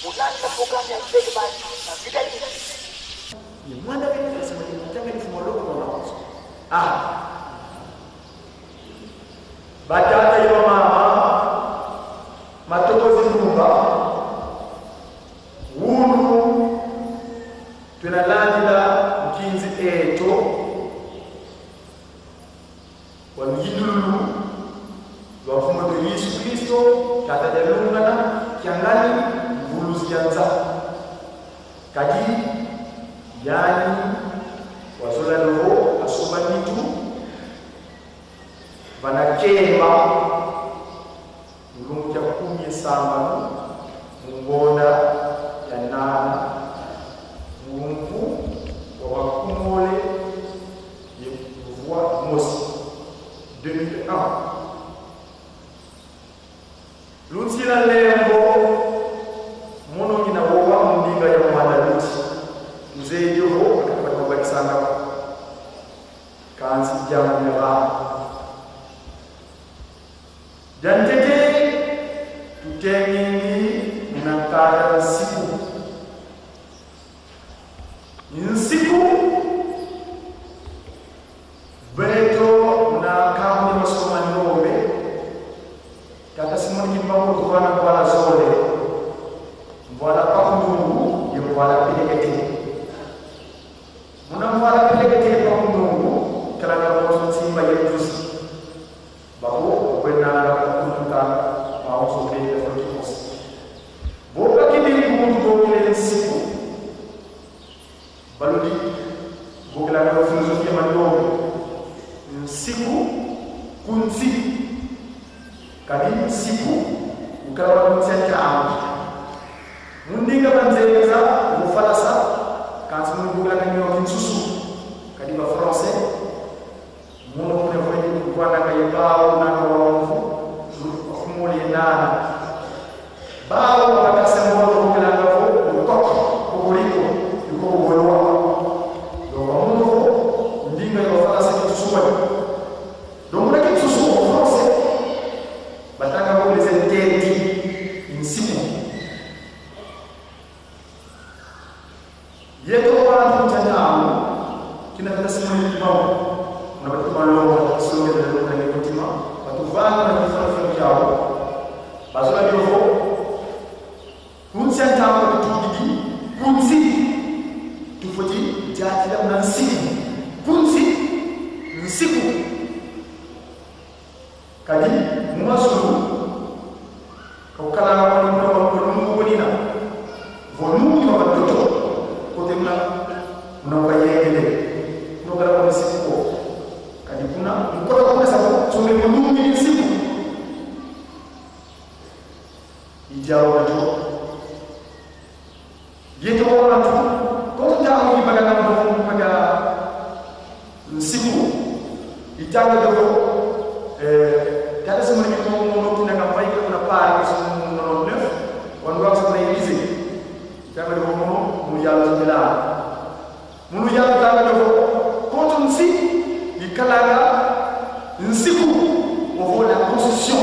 Unaanza programu ya mbele basi na vile hivi. Ni mwana wewe unasema ni mtaka ni mfumologo na unaozo. Batata yo mama matokozi nyumba. Unu tunalandila mkinzi eto wa mjidulu wa mfumo wa Yesu Kristo katajalungana kiangali buluzianza kadi yani wazola roho asoma nitu vanakemba mulungu kumye samba mungona ya nana mulungu wa makumole yevua mosi 2001 lutsila lembo mono ngina wowa mundinga ya mwana luti mzee yoho akapata kwa sana kansi jamu ya ba dan tete tutengi minangkara siku beto na kamu masoma ngombe kata simoni kipango kufana kwa zole mbwana pakundu yembwana pilekete muna mbwana pilekete pakundu kala na moto simba yetusi babo kwenanga kukunduka maozo kile fotos boka kidi kumundu kile siku baludi bokala na filosofia mandogo siku kunzi kadi siku ukala kunzeka amu mundinga banzeza mufalasa kansi mundu kala kanyo kinsusu kadi ba français mono ko ne yeto kwa mtandao kinapenda simu ni mambo unapata leo sio ndio kwenye kutima watu vana na kufanya vyao bazala ndio kunsia ntango tutugidi kunzi tufuti jatila mnansiku kunzi nsiku kadi mwasulu kukala kwa Mungu bonina volume wa watoto kote unawayele unogala kwa siku kadi kuna mkono kwa sababu tume volume ni siku ijao nacho yeto kwa watu kote ndio kibagana mpaka siku itanga ndio kada semua ni mtu na kampai kuna pari semua neuf wanwa sana hizi kama ndio muyala zela muyala tanga ndio kote nsi ikalaga nsiku on voit la constitution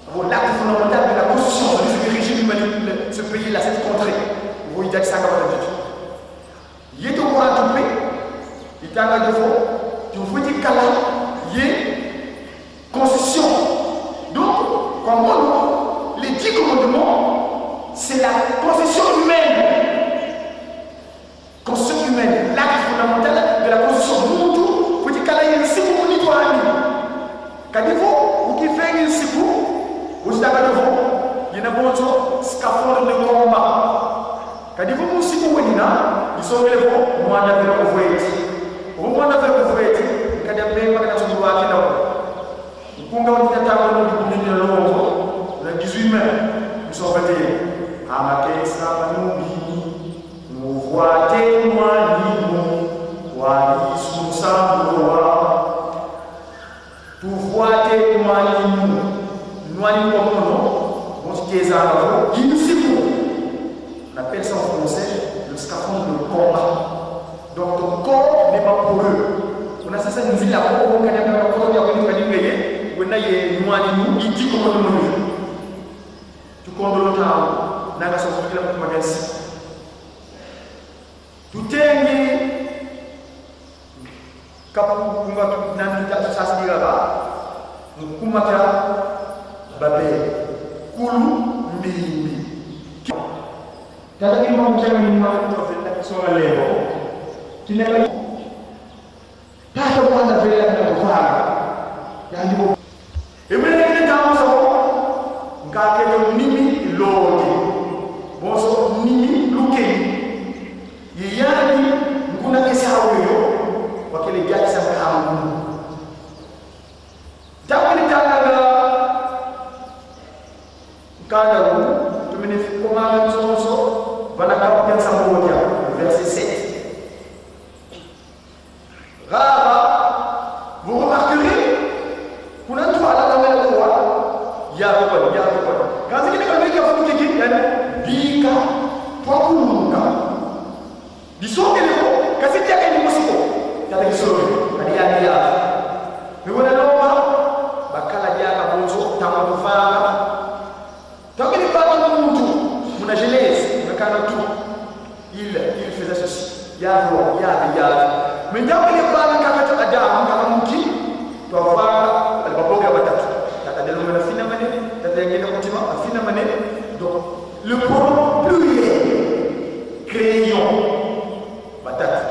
on voit l'acte fondamental de la constitution de ce régime manipule ce pays là cette contrée on voit il ça comme d'habitude yeto kwa tupe itanga ndio tu futi kala ye constitution. Donc, comme les 10 commandements, c'est la constitution humaine. Constitution humaine, l'acte fondamental de la constitution. Nous, tout, vous dites qu'il y a un siku pour nous, quand vous qui faites un siku, vous dites à vous, il y a un bon scaphandre de combat. Quand vous siku, ils sont les bons, moi, on a fait le ouvrier. Au moins, on a fait le ouvrier. Quand il y a un peu de temps, kunga wanataka kundi longo la 18 mai nous sommes faits à ma caisse à nous voit témoigner wa sous samboa tu vois témoigner nous allons comprendre bon ce qui est à vous il on appelle ça en français le scaphandre de combat donc ton corps n'est pas pour eux on a ça une ville là pour qu'on ait un corps qui a une payer when you want to eat tu comprends le temps naga so kila mtu magasi tutenge kapu kunga nani sasa diraba mkumata babe kulu mbili tata kima mchana ni mwana kwa kusoma leo tineka tata kwanza vile tunafanya yani Emelekele tamuso ngake to nimi lodi boso nimi lukeni yiyani nguna kesa hawo wakele jaki sa kamu dabali talaga kana ru tumene komanga so bana kapten sa moja verset 7 vous remarquerez kuna mtu alala ya roba kazi kile kama hiyo kwa kiki yani bika kwa kunuka disoke leo kazi yake ni musiko tata kisoro hadi ya wewe loma bakala jaka bonzo tama kufanga takini pata mtu muna jeunesse mekana tu il faisait ceci ya mais ndio ile pala kaka adam kama mki twafanga alipopoka batatu tata delo na fina manene tata yengine kutima afina manene donc le pronom pluriel crayon batatu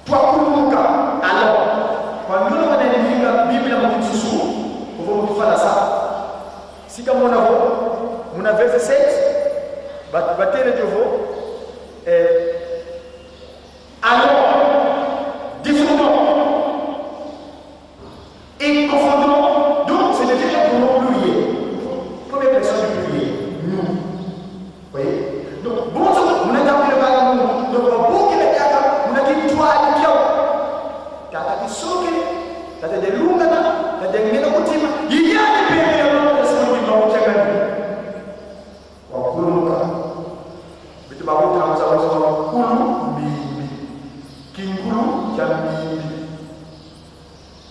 twakumuka alors kwa nini wanaandika Biblia mkisusu kwa kufanya ça si kama muna verset 7 batele de vous alors différemment et confondant, donc c'est déjà pour nous pluriel. Première personne du pluriel, nous. Vous voyez? Donc, bon, on a appris le bagage nous. Donc, pour qu'il y ait on a dit toi et Piao. Tu as dit soke, tu as dit lungana, tu as dit ngena il y a des pays qui sont qui vont te gagner. Wa kuluka. Bitu ba ko tamu sa wa kulu bi. Kingulu jambi.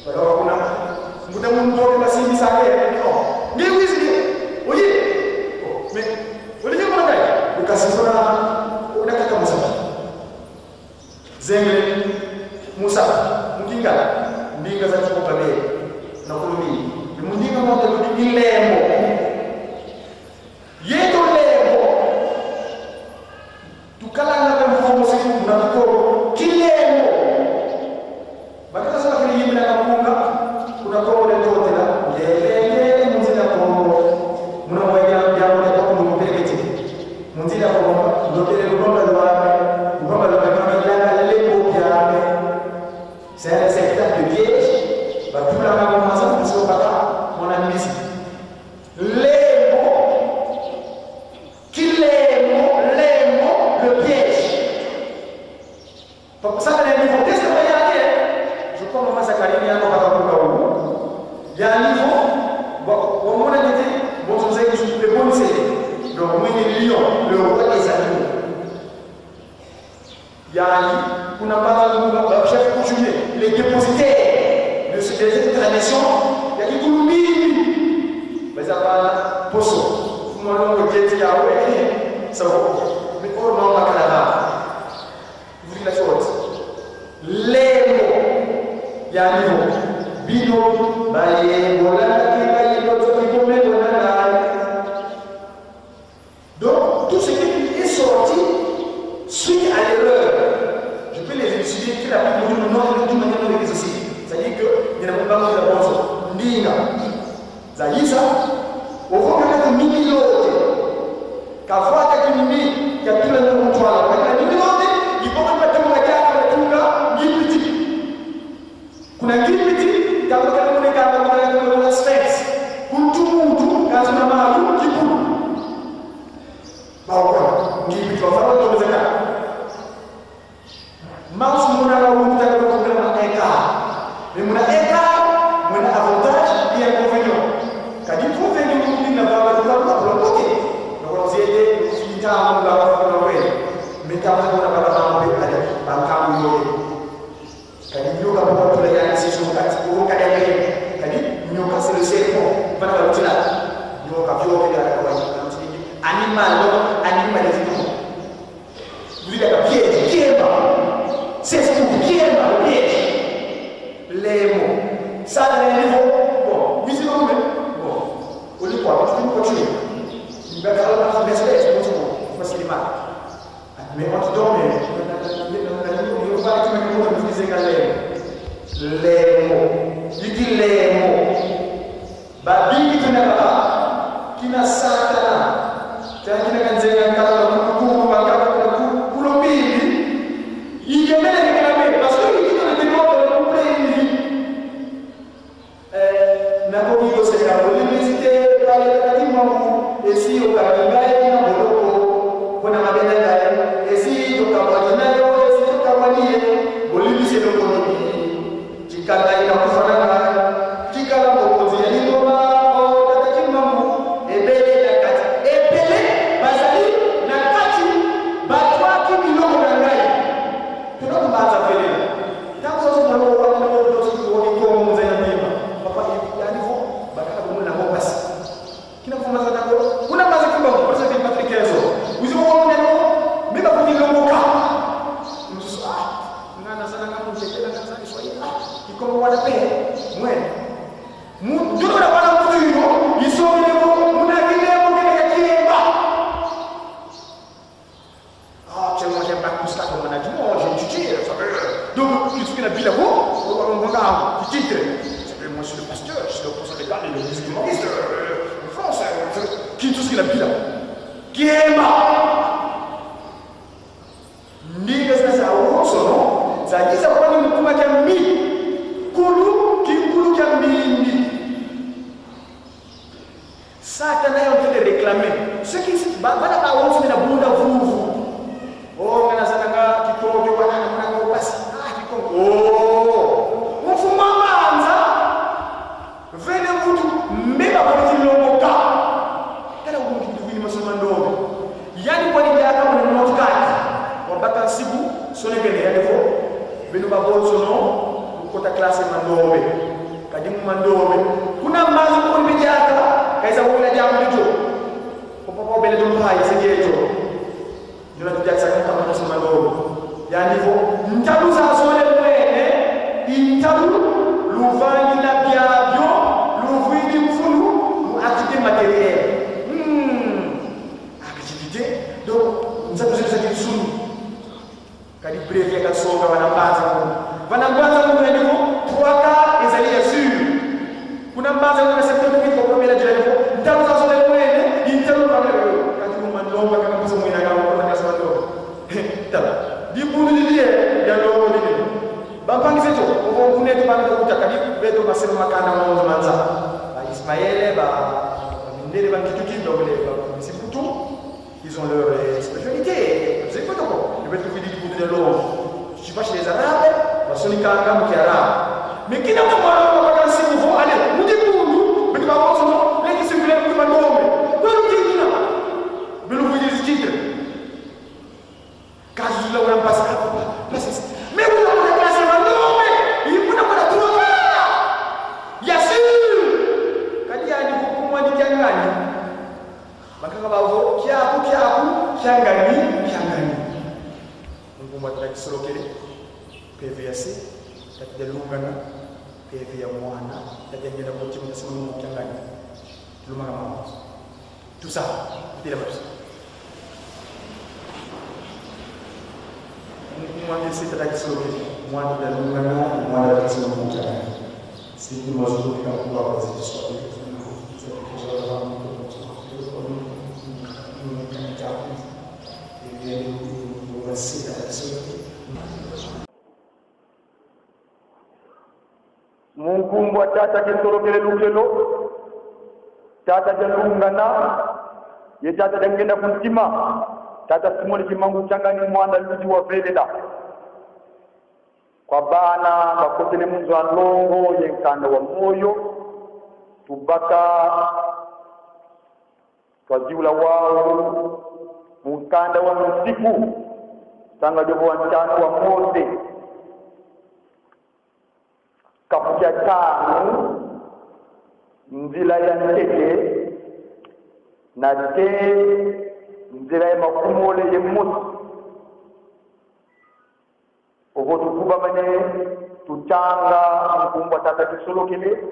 Alors, muda mungu basi ni sake oh ni wizi oye mais wale jamaa ngai ukasifuna unataka kama sasa zengle Musa mukinga ndinga za chiko babe na kulumi mundinga moja kudi lembo yeto lembo tukalanga kwa mfumo siku na kiko kilembo bakata sana kile yimna na kunga kuna kwa ile yote la yelele muzina kwa muna waya ya kwa kwa kumpeleketi muzina kwa ndotele kunomba lwa c'est un secteur de piège. Bah, tout la même commence à se faire mon ami ici. Les mots, le piège. Pour ça, il y a un niveau. Qu'est-ce que vous voyez? Je commence à cariner un peu il y a un niveau. Bon, on a dit, bon, vous avez dit, le bon c'est donc, moi, le lion, le roi des animaux. Il y a un livre. On n'a pas le chef coutumier, les dépositaires de cette tradition, il y a des Kouloumi. Mais ça va, Posso. Vous m'avez dit qu'il y a ça va. Mais pour non, la Canada. Vous dites la chose. Les mots, il y a un niveau. Bino, Baye, Bolana, Baye, l'autre qui commet Bolana. Donc, tout ce qui est sorti suite à l'erreur. Qui la plus de nom de tout manière de l'exercice. C'est-à-dire que il n'y a pas de la bonne Ndinga. Zaïsa, au fond, il y a des millions. Quand vous avez des millions, il y a tout le monde qui a des millions. Il faut que vous ayez un peu de petit. Vous avez un petit, quand vous avez un sphinx. Pour tout le monde, quand vous avez un petit peu. Il va falloir que vous ayez Mas muna la wuta ko problème écart mais muna écart muna avantage et inconvénient kadi inconvénient ni na ba la problème OK donc on zéde finita on la va faire mais quand on a pas la ba ala ba ka yo kadi yo ka ba to la ya ci so ka ci ko ka dé kadi ñu ka c'est le cerveau ba la wutila yo ka yo ka da ko animal animalisme vous dites que pied qui est c'est ce qui est dans le piège. Les mots. Ça, les niveaux. Bon, oui, c'est bon. Bon, au lieu de quoi, je vais continuer. Il va faire la espèce, parce qu'il est mal. Mais on te donne, il ne faut pas que tu me dises les mots. Il dit les mots. Babi qui n'a pas, qui n'a Satan, qui n'a qu'un zéro, qui il vient de réclamer parce qu'il dit dans le démon de la couple n'a pas vu que c'est la l'université par les bâtiments et si au Canada il y a beaucoup on a ma belle et si au Canada et si au Canada l'université de l'économie qui Canada il a pas fait qui Canada propose il dit comment et belé la carte et belé basali la carte batwa qui bilongo na ngai tunaona baadhi vile tangu sasa tunaona watu wakikuwa mzee na mimba papa yani vo bakaka kumuna ngo basi kina kufanya zako kuna baadhi kimba kwa sababu matrikezo uzo wao neno mimi kwa nilongoka mtu ngana sana kama mchekela na sana Kiswahili iko wana pea mwe ndio na bwana mtu hiyo isome leo muna kile mwana kiemba chama chama kusta kwa management donc, il faut qu'il y ait on regarde, qui titre. Moi, je suis le pasteur, je suis le professeur d'école, le musulmaniste, en France, qui tout ce qu'il a dit là. Qui est mort. Ni que ça, ça a son ça dit, ça va nous comment qu'il a mis. Koulou, qui a mis. Satan est en train de réclamer. Ce qui se passe, c'est que la bunda vous. Oh, on a Satanga qui tombe, on a passé. Oh, on fout mamanza. Venez vous, mais pas pour dire le cas. Quel est le but de Mosomando? Yani kwa ni yaka mwana mwotkati. Wabata sibu, sone gene ya defo. Benu babo sono, ukota klase mandobe. Kadimu mandobe. Kuna mazi kwa ni yaka, kaisa wala jamu dijo. Popo bele dompai segejo. Ndio tujakisa kama Mosomando. Yani vo, ntabu matériel. Activité. Donc, nous avons besoin de sous. Quand il prévient qu'elle soit dans la base, dans la base, nous avons 3 cas, et ça est sûr. Pour la base, nous avons 7 minutes pour premier la durée. Nous avons besoin de moyens, nous avons besoin de quand nous demandons, nous avons besoin de moyens, nous avons besoin de di bunu di ya lo ni bampangi zetu ko kunete bana ko takali beto basema makana mo manza ba Ismaël ba ndele ba kituki donc les c'est plutôt ils ont leur spécialité c'est quoi donc le beto vidi di bunu de lo je suis pas chez les arabes ba sonika ngam ki arabe mais kina ko ba ba si vous allez mu di bunu mais ba ko so les qui circulent pour ba dombe ko lu di dina belu vidi di titre caso de la passada mais vous avez placé un nom il faut pas la trouver Yassir kadi ani hukumu ni kiangani makanga bawo kiapu kiangani hukumu wa kisolokele PVC tati lungana PV ya mwana tati ngenda ko timu sunu kiangani lumanga mama tout ça il est là. Mwana sisi tutakisogelea mwana dalungana mwana tasema mmoja sisi mazuri kwa kwa sisi Mungu wa tata kisorokele lukelo tata jalungana ye tata dangenda kuntima tata simoni kimangu changani mwanda luji wa velela kwa bana bakotene munzu wa longo yenkanda wa moyo tubaka twajiula wao mukanda wa msiku tanga jobo wa ntano wa mose kapuja tanu nzila ya nteke na te nzira ya makumole ye musi oho tukuba mane tutanga mkumbwa tata kisolokele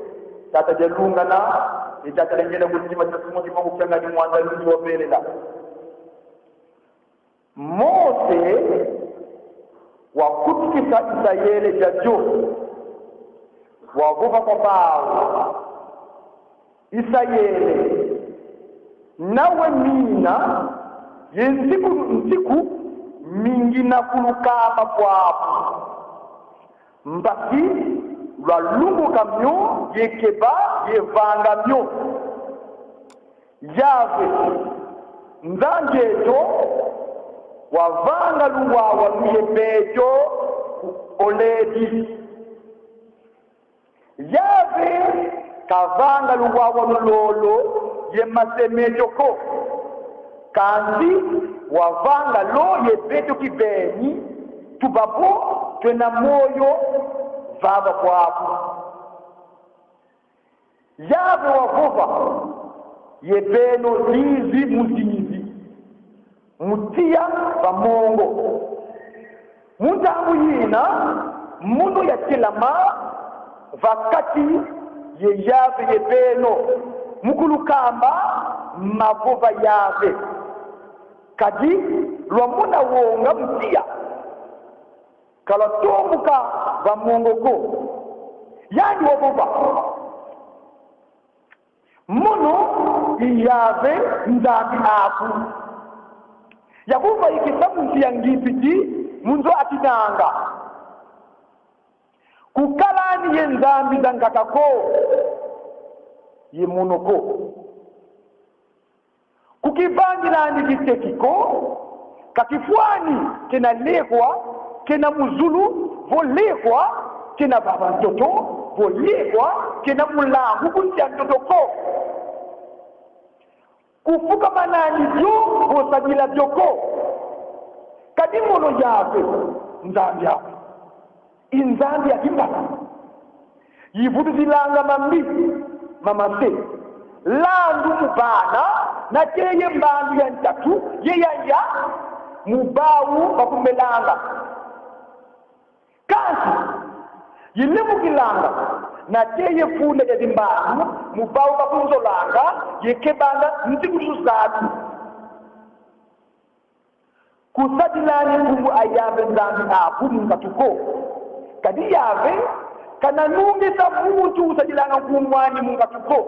tata jalungana itata lengena kutima tasumo kimangu kyanga ni mwanda luji wa belela Mose wa kutikisa Israeli jajo wavuka kwa bao Israeli nawe mina yenziku mingi na kulukama kwapo mbaki lwa lungu kamyo yekeba yevanga myo yave nzanjeto wavanga luwawa luyebejo oledi yave kavanga luwawa lulolo yemasemejoko kandi wavanga lo yebejo kibeni tubapo twena moyo vava kwapo yave wavuva yebeno zizi muzizi mutia bamongo muntangu yina munu ya kilama vakati ye yave yebeno mukulukamba mavuva yave kadi lwamuna wonga mutia kala tomuka bamongo ko yani wavuva munu yave nzambi aku yakuva ikisamu ya ngipiti munzo atinanga kukalani yenzambi zangakako yemunoko kukivangilani kitekiko kakifwani kena lekwa kena muzulu volekwa kena baba mtoto volekwa kena mulangu kuntia mtotoko kufuka manani jo vosagila joko kadi mono yave nzambi yave inzambi ya kimbala yivudu zilanga mambi mamase landu mubana na teye mbandu ya ntatu yeyanja mubawu bakumelanga kasi yile mukilanga na teye funda ya dimbangu mubau bakunzolanga yekebanga ntikususatu kusadilani kumu ayabe nzambi aku mungatuko kadi yave kana nungisa muntu usadilanga kumwani mungatuko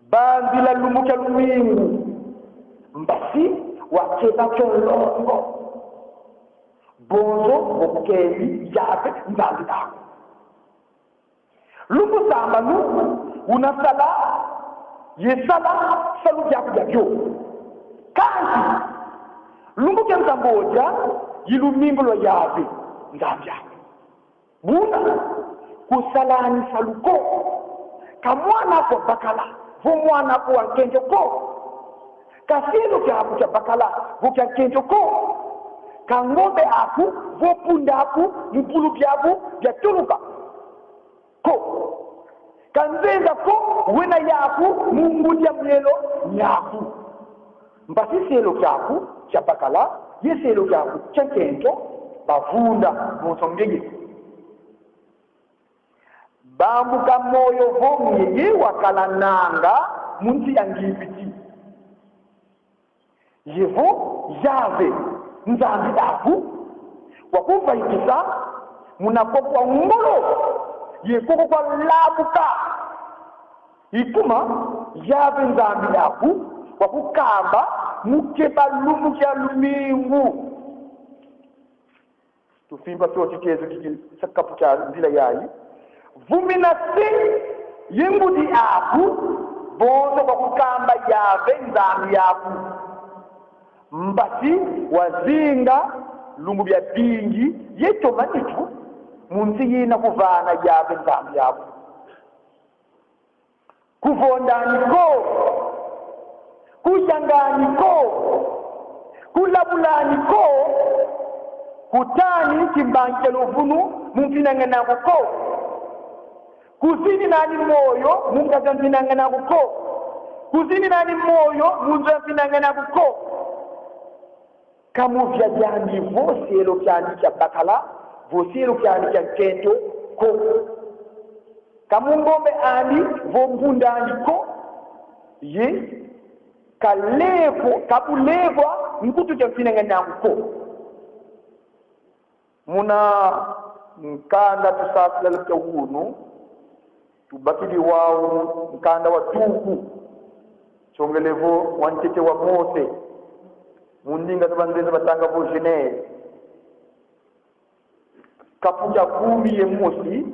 bandila lumuka lumingu mbasi wakeba kolongo bonzo okukeli yave nzambi aku lumu samba nu unasala yesala salu yaku yakyo kanti lungu kemta moja yilumingo lo yave nzambia buna kusalani saluko kamwana ko bakala vo mwana ko ankenjo ko kasilo kya bakala vo kya kenjo ko kangombe aku vo punda aku mpulu byabu bya turuka ko kanzenza ko wena yaku mungudia mlelo nyaku mbasi selo kyaku kya bakala yeselo kyaku kyenkenjo bavunda musongege bambuka moyo vomye ye wakalananga munsi yangibiti yevo yave nzambi aku wakuva ikisa munakokwa ngolo yekoko kwa labuka ikuma yave nzambi aku wakukamba mukeba lumu kya lumingu tufimba sio chikezo kiki sakapu cha ndila yayi vumina si yingudi aku bozo bakukamba yave nzambi yaku mbati wazinga lungu bya bingi yeto manitu munsi yina kuvana yave nzambi yaku kuvondaniko kujanganiko kulabulaniko kutani kimbankelo vunu mumfinangana kuko kuzini nani moyo mungazanfinangana kuko kuzini nani moyo munzanfinangana kuko kamu vya jandi vosielo kyandi kya bakala vosielo kyandi kya kento ko kamu ngombe ani vombunda andi ko ye kalevo kabulevwa nkutu kya mfinangana kuko muna nkanda tusasila lupya hunu tubakili wao nkanda wa tuku chongelevo wantete wa Mose mundinga tubanzeza batanga vo Genève kapuja 10 ye Mosi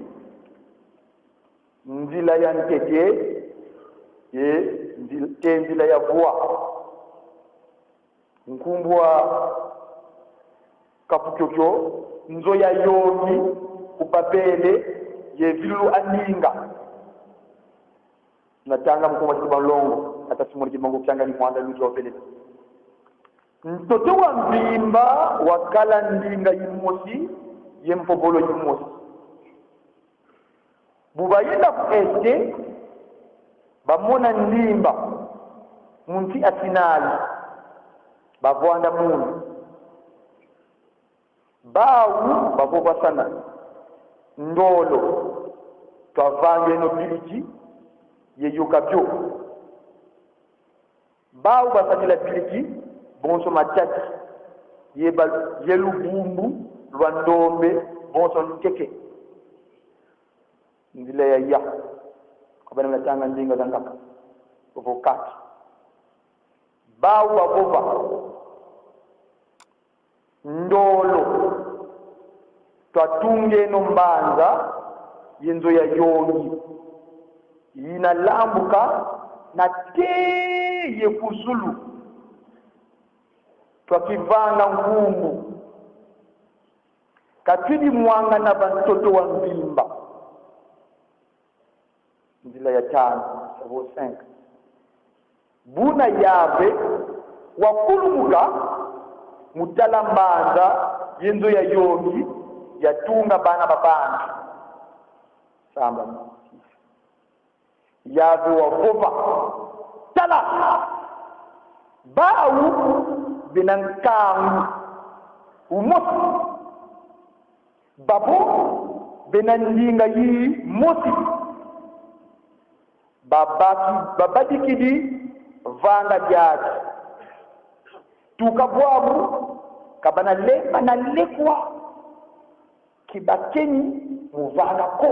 nzila ya ntete ye nzila ya voa nkumbwa kapukyokyo nzo ya yomi kubabele ye vilu aninga natanga mkoma kibalongo hata simuli kibango kyanga ni mwanda lujo vele mtoto wa mbimba wakala ndinga yimosi ye mpobolo yimosi bubayenda ku este bamona ndimba munti asinali bavwanda mungu bawu bavova sana ndolo twavange no biliki yeyuka byo bawu basakila biliki bonso matati yeba yelubumbu lwandombe bonso nkeke ndile ya kabana mnatanga ndinga zangaka ovokati bawu bavova ndolo twatunge no mbanza yenzo ya yongi inalambuka na teye kuzulu twakivanga ngumu katidi mwanga na bantoto wa mbimba ndila ya 5 savo 5 buna yave wakulumuka mutala mbanza yenzo ya yongi yatunga bana babantu samba yave wavova tala bawu binankangu umosi babu benandinga yi mosi babaki kidi vanga jaki tukabwabu kabana le banalekwa kibakeni muvanga ko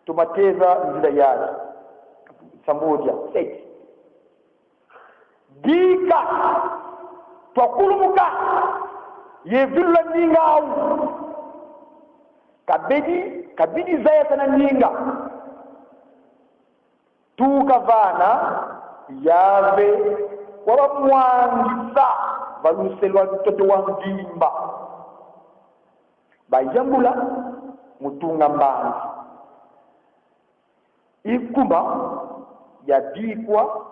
tumateza nzira yaje samboja seti dika twakulumuka yevilula ninga au kabidi zaya sana ninga tukavana yave wabamwangisa baluselwa mtoto wa ndimba bayambula mutunga mbanzi ikuma yabikwa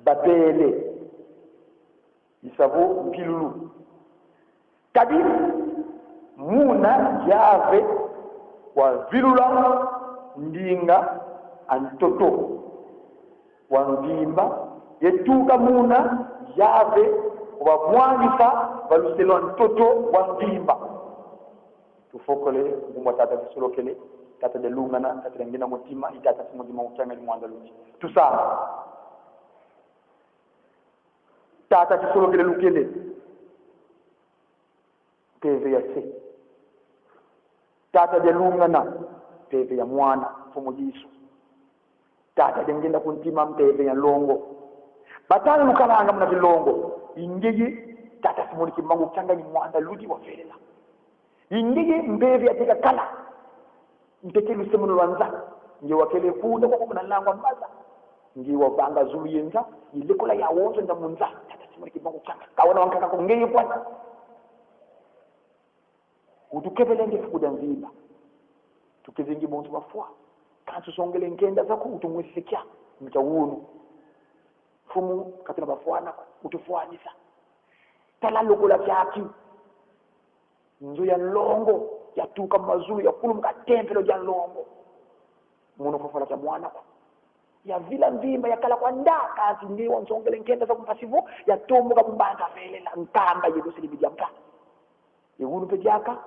babele isavo mpilulu kadi muna yave wa vilula ndinga antoto wa ndimba yetuka muna yave wa mwangisa baluselwa mtoto wa ndimba tufokole ngumwa tata kisolokele tata de lungana tata ngina mutima itata simudima ukyanga ni mwandaluti tusama tata kisolokele lukele peve ya se tata de lungana peve ya mwana fumo Yesu tata de ngina kuntima mpeve ya longo batana lukalanga mna vilongo ingege tata simudiki mangu ukyanga ni mwandaluti wa fela ingege mbeve atika kala mtekelu semunu lwanza nge wakele kuda kwa kuna langwa mbaza nge wabanga zulu yenza ilekola ya wonzo nda munza tata simuri kibongo changa kawana wankaka kongeye kwana utukebelenge fukuda nziba tukezengi bonzo bafwa kantu songele nkenda zako utumwisikia mtawunu fumu katina bafwana utufuanisa talalokola fyaki nzo ya longo yatuka mazulu ya kulumka tempelo ya longo muno fofola cha mwana kwa ya vila mvimba ya kala kwa ndaka azingi wansongele nkenda za kumpasivu ya tomuka mbanga vele la nkamba yedo silibidi mka yewunu pejaka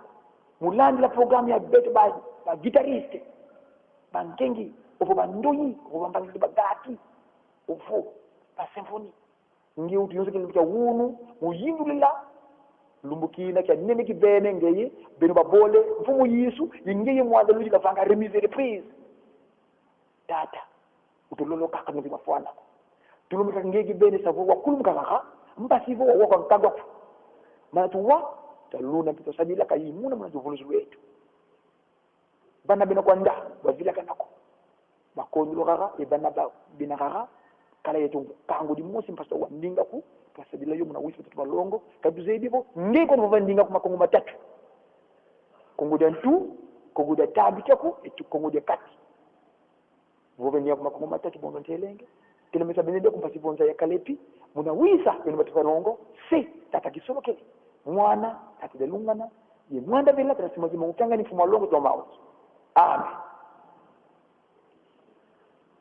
mulandi la programu ya beto ba guitariste bankengi ofo bandoyi ofo bambangili bagati ofo ba symphony ngi utu yonse kilibika wunu muyindulila lumbukina kya nene kibene ngeye beno babole mfumu Yesu ingeye mwanza luji kavanga remise reprise tata utololo kaka ngi mafwana tulumika ngege bene savo wakulumka kaka mpasivo wa kwa nkagwa matuwa taluna pito sabila kayimuna mwana juvuluzu wetu bana beno kwa nda wavila kanako makondulo kaka ebana bina kaka kala yetu kangu di musi mpasa wa ndinga ku pasabila yo muna wisi tuba longo kaduze bibo ngiko no ndinga ku makongo matatu kongo da ntu kongo da tabi chako etu kongo da kati vovendia ku makongo matatu bongo ntelenge kilemesa benede ku pasibonza ya kalepi muna wisa beno batuba longo se tata kisolo kele mwana tata lungana ye mwanda bela trasimo zimo utanga ni fuma longo to mawo amen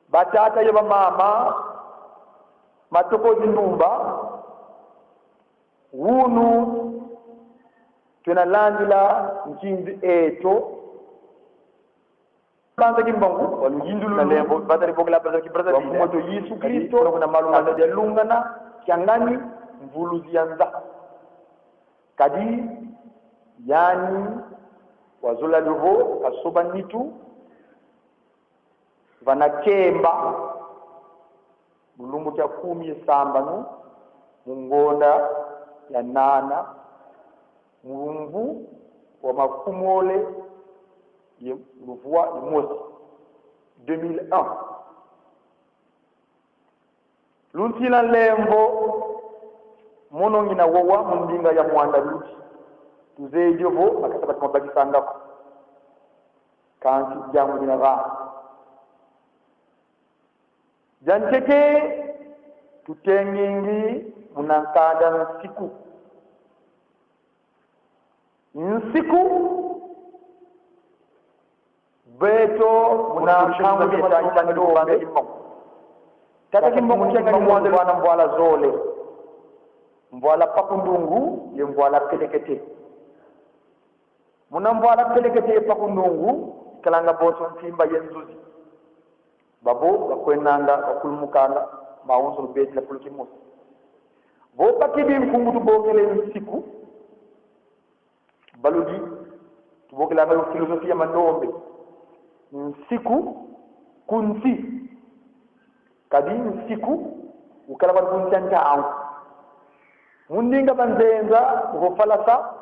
batata yo mama matoko zinumba wunu tunalandila nkinzi eto banza kimbongo walujindulu na lembo batari bogla baza kibraza wa moto Yesu Kristo kuna malunga ya lungana kiangani mvuluzi yanza kadi yani wazula luvo kasoba nitu vanakemba mulumbu kya 10 sambanu mungonda ya nana mulumbu wa makumole ye luvua imosi 2001 luntila lembo mono ngina wowa mundinga ya mwanda luti tuzejovo makasabati mabakisangako kanti jamu dina ra jancheke tutengingi munankada nsiku beto munankangu yeta itangidombe tata kimbongo chenga ni mwande wana mbwala zole mbwala pakundungu ye mbwala pelekete munamvala telekete pakundungu kalanga boso simba yenzuzi babo bakwenanga bakulumukanga maunzo beti la kulukimos bo pakidi mkungutu bogele siku baludi tubogela na filosofia mandombe siku kunsi kadi siku ukala kwa kuntanta au mundinga banzenza ko falasa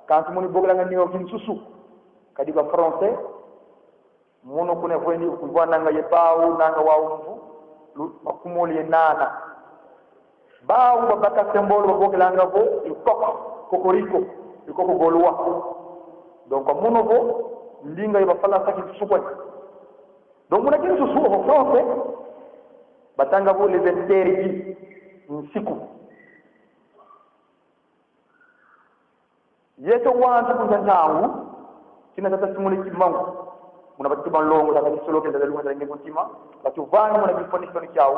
kantu muni bogela ngani o kinsusu kadi ba français mono kuna kweni kubwana nga yepau nanga waumvu makumoli nana bawu babaka symbole bogela ngabo ikoko kokoriko ikoko golwa donc mono bo ndinga yeba falasa kinsusu kwa donc muna kinsusu ko français batanga bo les interdits siku yeto wantu kuntantangu kina tata simule kimangu muna bati banlongo tata solo kenda lunga tanga kuntima batu vani muna bifoni koni kyao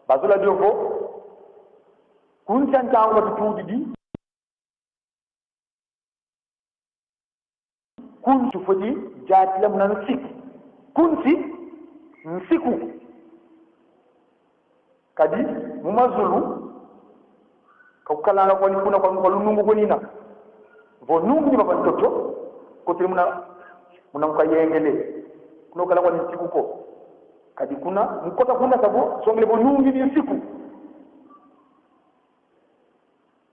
bazula dioko kuntantangu batu tudi kuntu fodi jati la muna siku kunti siku kadi mumazulu kaukalanga kwa nikuna kwa lunungu kwenina vonungu ni baba mtoto kote muna mkayengele kuna kala kwa siku ko kadi kuna mkota kuna sabo songele vonungu ni siku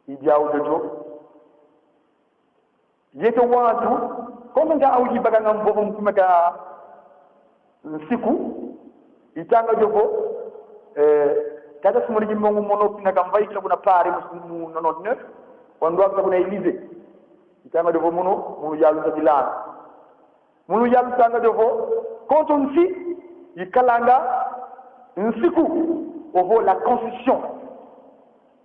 ijao jojo yeto watu kono nga auji baganga mbobo mkumeka siku itanga jogo kata sumuri jimbongu mono pina kambai kila kuna pare musimu nono neuf wando akta kuna elize itanga jogo mono munu yalu sa bilana munu yalu tanga jogo konto nsi ikalanga nsiku ovo la constitution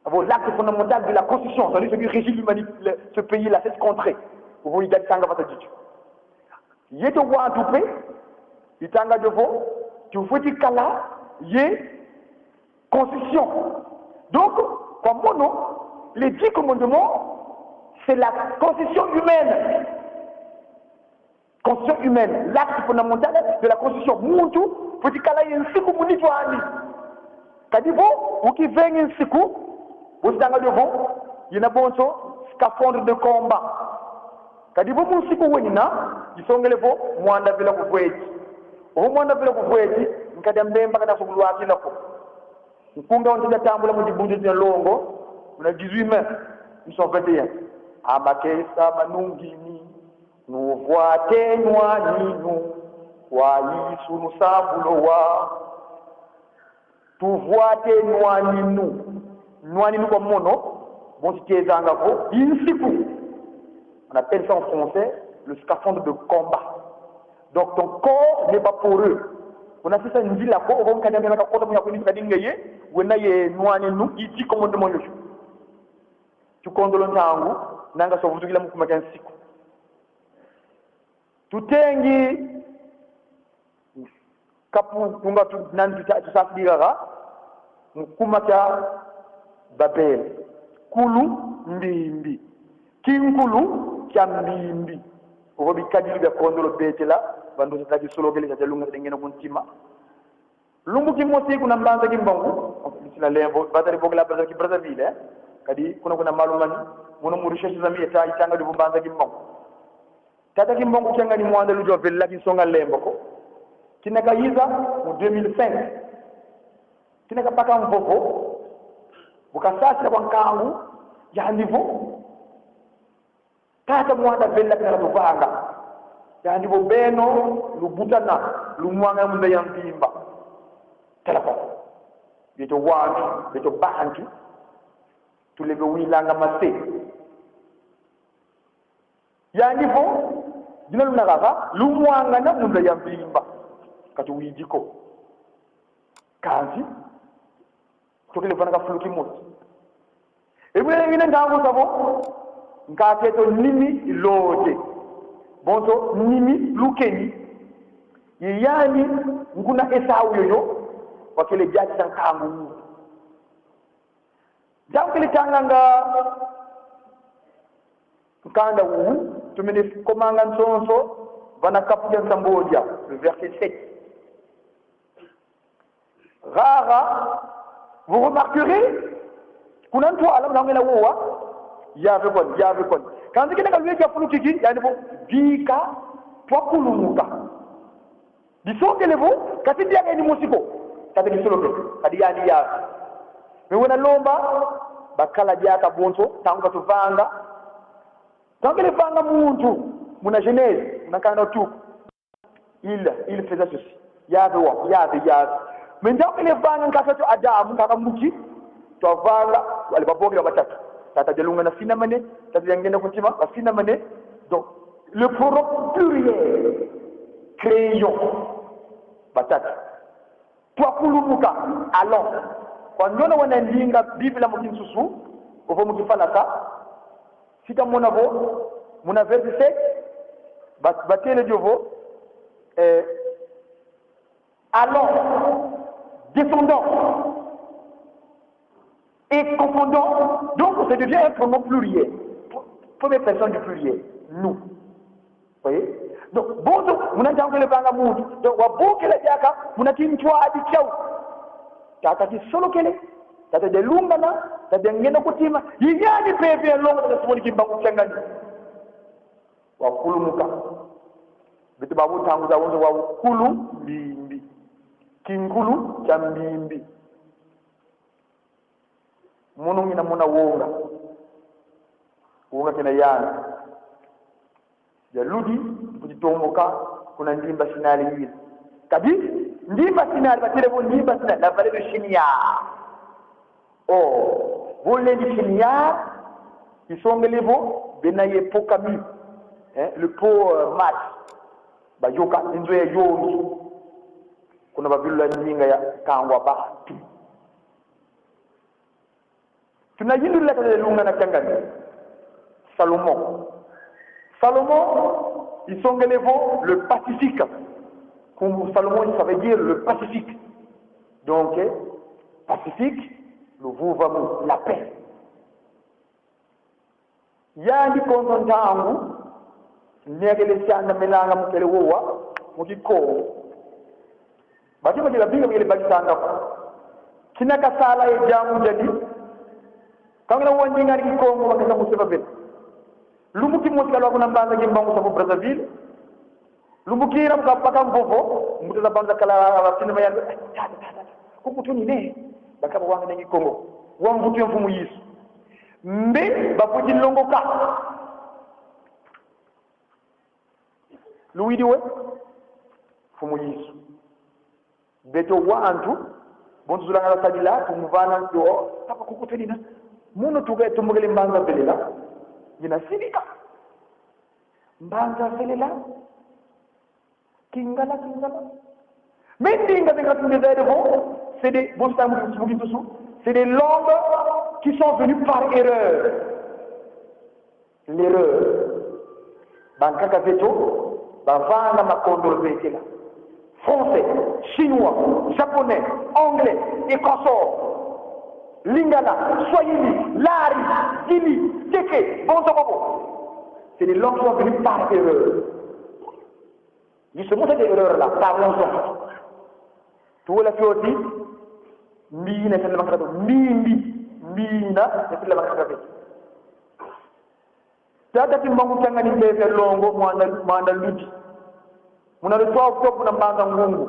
ovo l'acte fondamental de la constitution c'est-à-dire ce qui régit l'humanité ce pays là cette contrée ovo idati tanga pata jitu yeto wa tupe itanga jogo tu foti kala ye constitution. Donc, comme mon nom, les 10 commandements, c'est la constitution humaine. Constitution humaine, l'acte fondamental de la constitution. Muntu, faut dire qu'il y a un siku muni joani. Kadivo, ou qui vient un siku, vous êtes dans le devant, il y a un bon scaphandre de combat. Kadivo, mon siku wenina, ils sont les beaux, moi on a vu la couvouette. Au moins on a vu la couvouette, on a dit que on a souloué la Mkunga on tambula mu dibunde de longo na 18 mai 1921 amakesa manungini nuvuate nwaninu wa Yesu nusambulo wa tuvuate nwaninu kwa mono bon tikezanga ko insiku on appelle ça en français le scaphandre de combat donc ton corps n'est pas poreux on a fait ça une ville à quoi on connaît bien la côte de la kadingaye wena ye nwani nu iti commandement yo tu kondolo ntangu nanga so vutugila mukuma kan siku tutengi kapu kunga tu nan tu safdiraga mukuma cha babel kulu mbimbi kinkulu cha mbimbi obi kadiri be kondolo betela bandu tagi solo gele ta lunga ngena kuntima lumbu ki mosi kuna mbanza ki mbongu sila lembo batari bogla bazar ki Brazzaville kadi kuna malumani mono mu recherche zami eta itanga di mbanza ki mbongu tata ki mbongu kenga ni mwanda lu jovel la ki songa lembo ko kinaka yiza mu 2005 kinaka paka mvovo bukasasi kwa nkangu ya niveau tata mwanda vella kana tuvanga ya ndipo beno lubutana lumwanga munda ya mpimba telefon beto wantu beto bantu tulebe wilanga mase ya ndipo dina lunagaga lumwanga na munda ya mpimba kati wijiko kanzi tukilefana ka fluki moti ebwe ngine ndangu sabo ngateto nimi loje bonzo nimi lukeni yani nguna esau yoyo wakile jati sankangu jamkile tanganga nkanda wu tumene komanga nsonso vana kapu ya Sambodia, le verset 7. Rara, vous remarquerez, kuna mtu alam na ngela wowa yave kon. Kanzi kina kalwe ya fulu kiki, yani bo dika twakulumuka. Disonge levo, kati dia ngeni musiko, kati kisoloke, kadi yani ya. Mewana lomba, bakala jaka bonso, tangu katuvanga. Tangu vanga muntu, muna Genèse, muna kana tu. Il faisait ceci. Yave. Mais tant que les vanga nkasa tu Adam, kaka muki, tu vanga, wale babogi wa batatu. Tata jalunga na fina mane, tata yangena kuntima, na fina mane. Donc, le pronom pluriel, crayon, batatu. Toi kulumuka, allons. Quand nous avons un linga, Bible mukin susu, au fond mukifalaka, si tu as mon avo, mon verset, battez le diovo, allons, descendons, et confondons, donc ça devient un pronom pluriel, première personne du pluriel, nous. Vous voyez? Donc, bon, mon entend que le banga moud, donc, bon que la diaka, mon akim toi a dit ciao, tata qui solo kele, tata de lungana, tata de ngena kutima, yiyani pepe longa tata smoli kimbangu changani. Wa kulu muka. Bitu babu tangu za wonzo wa kulu mbimbi. Kingulu cha mbimbi. Munu ngina muna wonga. Wonga kena yana. Ya ludi, kujitomoka, kuna ndimba sinali hili. Kadi, ndimba sinali, batile bo ndimba sinali, la vallée de Chinia. Oh, voler du Chinia, ils sont relevés, benaye pokami, le pot mat, ba yoka, inzo ya yogi, kuna babilu nyinga ya kangwa ba. Tunajindu leta de lunga na kangani. Salomon, ils sont relevés le Pacifique. Comme Salomon, ça veut dire le Pacifique. Donc, Pacifique, le Vouvamu, la paix. Yandi kontontangu, negele sianda melanga mukele wowa, mukiko. Bati mukele binga mukele bakisanga. Kinaka sala e jamu jadi. Kangela wanjinga ni Kongo bakasa museba bel. Lumuki muskalo kuna mbanga jimbangu sabu Brazzaville. Lumbukira mkapaka mvovo, muteza banza kala sinema ya kukutuni ne bakaba wange nengi Kongo. Wamvutu ya mfumu Yesu. Mbe bapuji longoka. Luidiwe mfumu Yesu. Beto wantu bontu zulanga sadila kumuvana ndo papa kukutuni na. Muno tuga tumbugele mbanga belela. Jina sidika. Mbanga belela. Kingala. Mais c'est des c'est des langues qui sont venues par erreur. L'erreur. Bankaka veto, bavanga makondoro betela. Français, chinois, japonais, anglais et consorts. Lingala, Swahili, Lari, Dili, Teke, Bonsobobo. C'est des langues qui sont venues par erreur. Justement, cette erreur-là, parlons-en. Tu vois la fioti, Mina, c'est le macrato, Mina, c'est le macrato. Tata Timbangu Tangani Bebe Longo, Manda Ludi. Mona le 3 octobre, on a Manda Ngungu.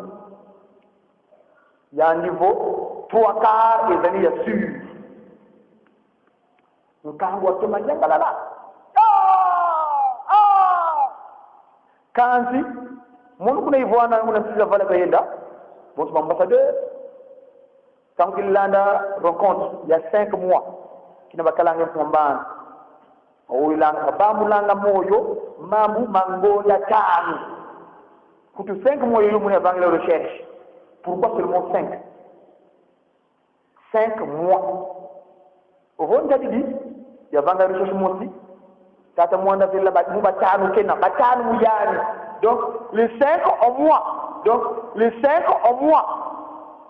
Il y a un niveau, 3 quarts et années à sûr. Nous avons tout le monde, Kansi, mon kuna ivwana kuna sisa vala kaenda, mon ambassadeur, quand il l'a rencontre il y a 5 mois, qui n'a pas kalanga mbana. O ilanga bamulanga moyo, mamu mangola tanu. Pour 5 mois il m'a vangé la recherche. Pourquoi seulement 5? 5 mois. Au fond dit, il y a vangé la recherche aussi. Tata mwanda villa batanu kena batanu muyani. Donc les 5 au mois. Donc les 5 au mois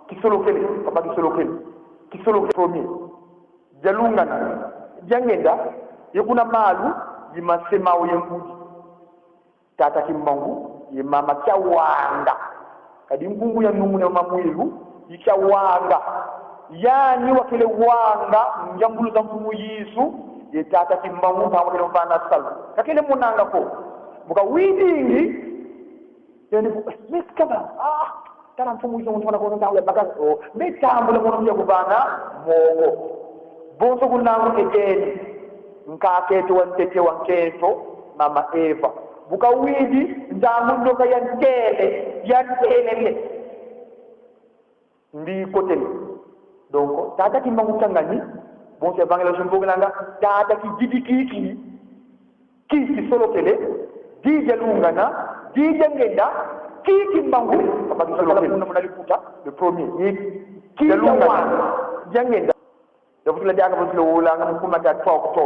qui sont locaux, papa qui sont locaux premier. Jalungana, jangenda, yekuna malu yimasema oyembudi. tata kimbangu ye mama chawanga kadi ngungu ya numu na mamwilu ichawanga yani wakile wanga njambulu za mfumu Yesu ye tata kimbangu pamoja na bana salu kakile munanga ko buka widingi yani miskaba tana mfumu Yesu mwana ko ntawe baka o metambule mwana ya kubana mogo bonso kunangu egeni nkaketo wantete wanketo mama Eva buka widi ndangu ndoka yantele ndi kote donc tata kimbangu tangani bon c'est evangelation boglanga tata ki jidikiki ki solo tele dije lungana dije ngenda ki kimbangu kama solo tele kuna mnalikuta le premier ki lungana jangenda donc la diaga bo lo la ngam kuma ta to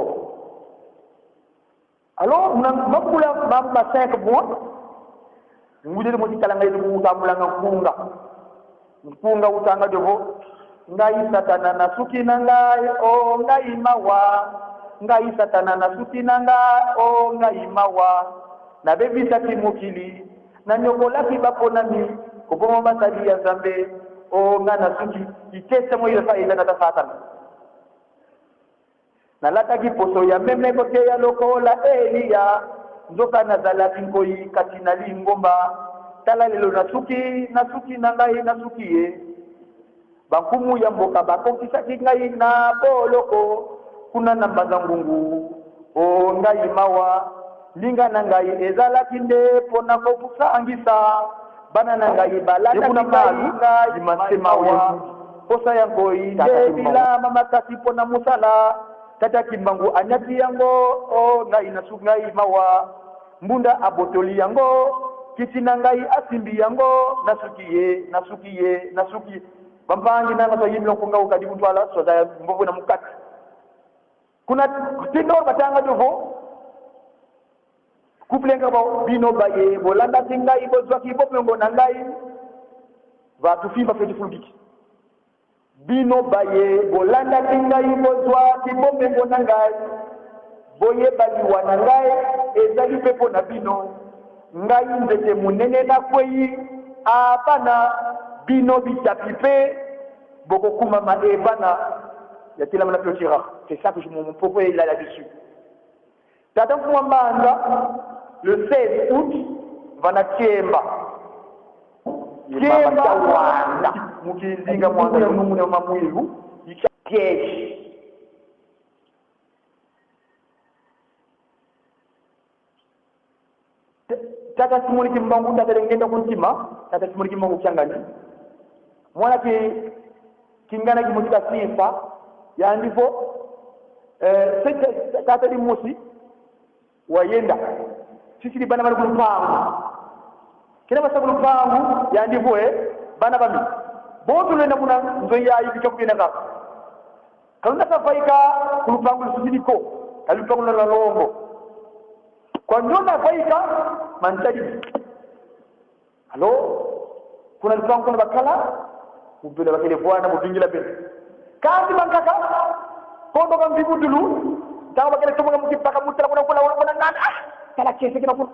alors makula mamba 5 mois ngudele mo tikala ngay du utambula nkunga utanga devo ngai satana na suki nangai o ngai mawa ngai satana na suki nangai o ngai mawa na bebi sati mukili na nyokola kibapona ni kubomo basali ya zambe o ngana suki itesa mo ile faida na satana na lataki poso ya meme kote ya lokola Elia nzoka na zalaki ngoi katina lingomba tala lelo na suki nangai na sukiye bankumu ya mboka bakokisa kingai na boloko kuna namba za ngungu o ngai mawa linga na ngai ezalaki nde pona ko kusangisa bana na ngai balata ngai masemawa posa ya ngoi bila mama kasi pona musala tata kimbangu anyati yango o ngai na sukai mawa mbunda abotoli yango kitina ngai asimbi yango nasukiye bambangi nanga so yimlo ko ngaw kadi mutwala so da mbovu na mukati kuna tindor batanga dovo kuplenga ba bino baye bolanda tinga ibo zwaki ibo pengo nangai va tufimba feti fulgiki bino baye bolanda tinga ibo zwaki ibo pengo nangai boye bali wanangai ezali pepo na bino ngai nzete munene na kwei apana bino bitapipe boko kuma maebana ya kila mna piotira. C'est ça que mon propos est là-dessus. Tata Mwambanda le 16 août va na Kiemba wanda mukizinga mwanza ya mungu na mamwilu ikakeshi tata simuli kimbangu tata ngenda kuntima tata simuli kimbangu kyangani mwana kingana kimutika sifa ya ndivyo tata di musi wayenda sisi bana bali kulupangu kina basa kulupangu ya ndivyo bana bami botu lenda kuna nzoya hivi chokubina ngaka kalunda kafaika kulupangu sisi niko kalupangu la longo kwa ndona faika mantaji halo kuna lupangu kuna bakala ubele bakele bwana mubingila bele kandi bankaka kondo kam bibudulu taw bakele to ngam kipaka mutala kuna nana kala kese kina kuna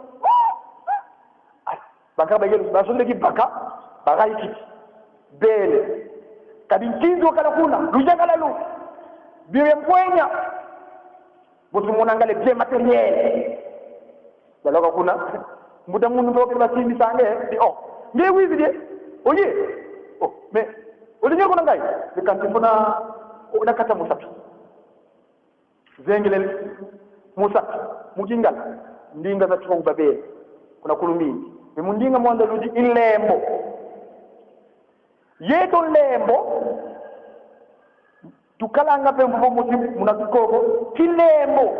baka bagelu basonde kipaka baka iki bele kadi kinzo kala kuna lujangala lu biwe mpwenya botu monangale bien matériel baloka kuna mbuda munu ndoke basindi sange di nge wizi de oye mais olinyo kuna ngai bikanti funa unakata musapi zengele musapi mujingal ndinga za chungu babeli kuna kulumini mundinga mwanda luji ilembo yeto lembo tukalanga pe mbo muti munakikoko kilembo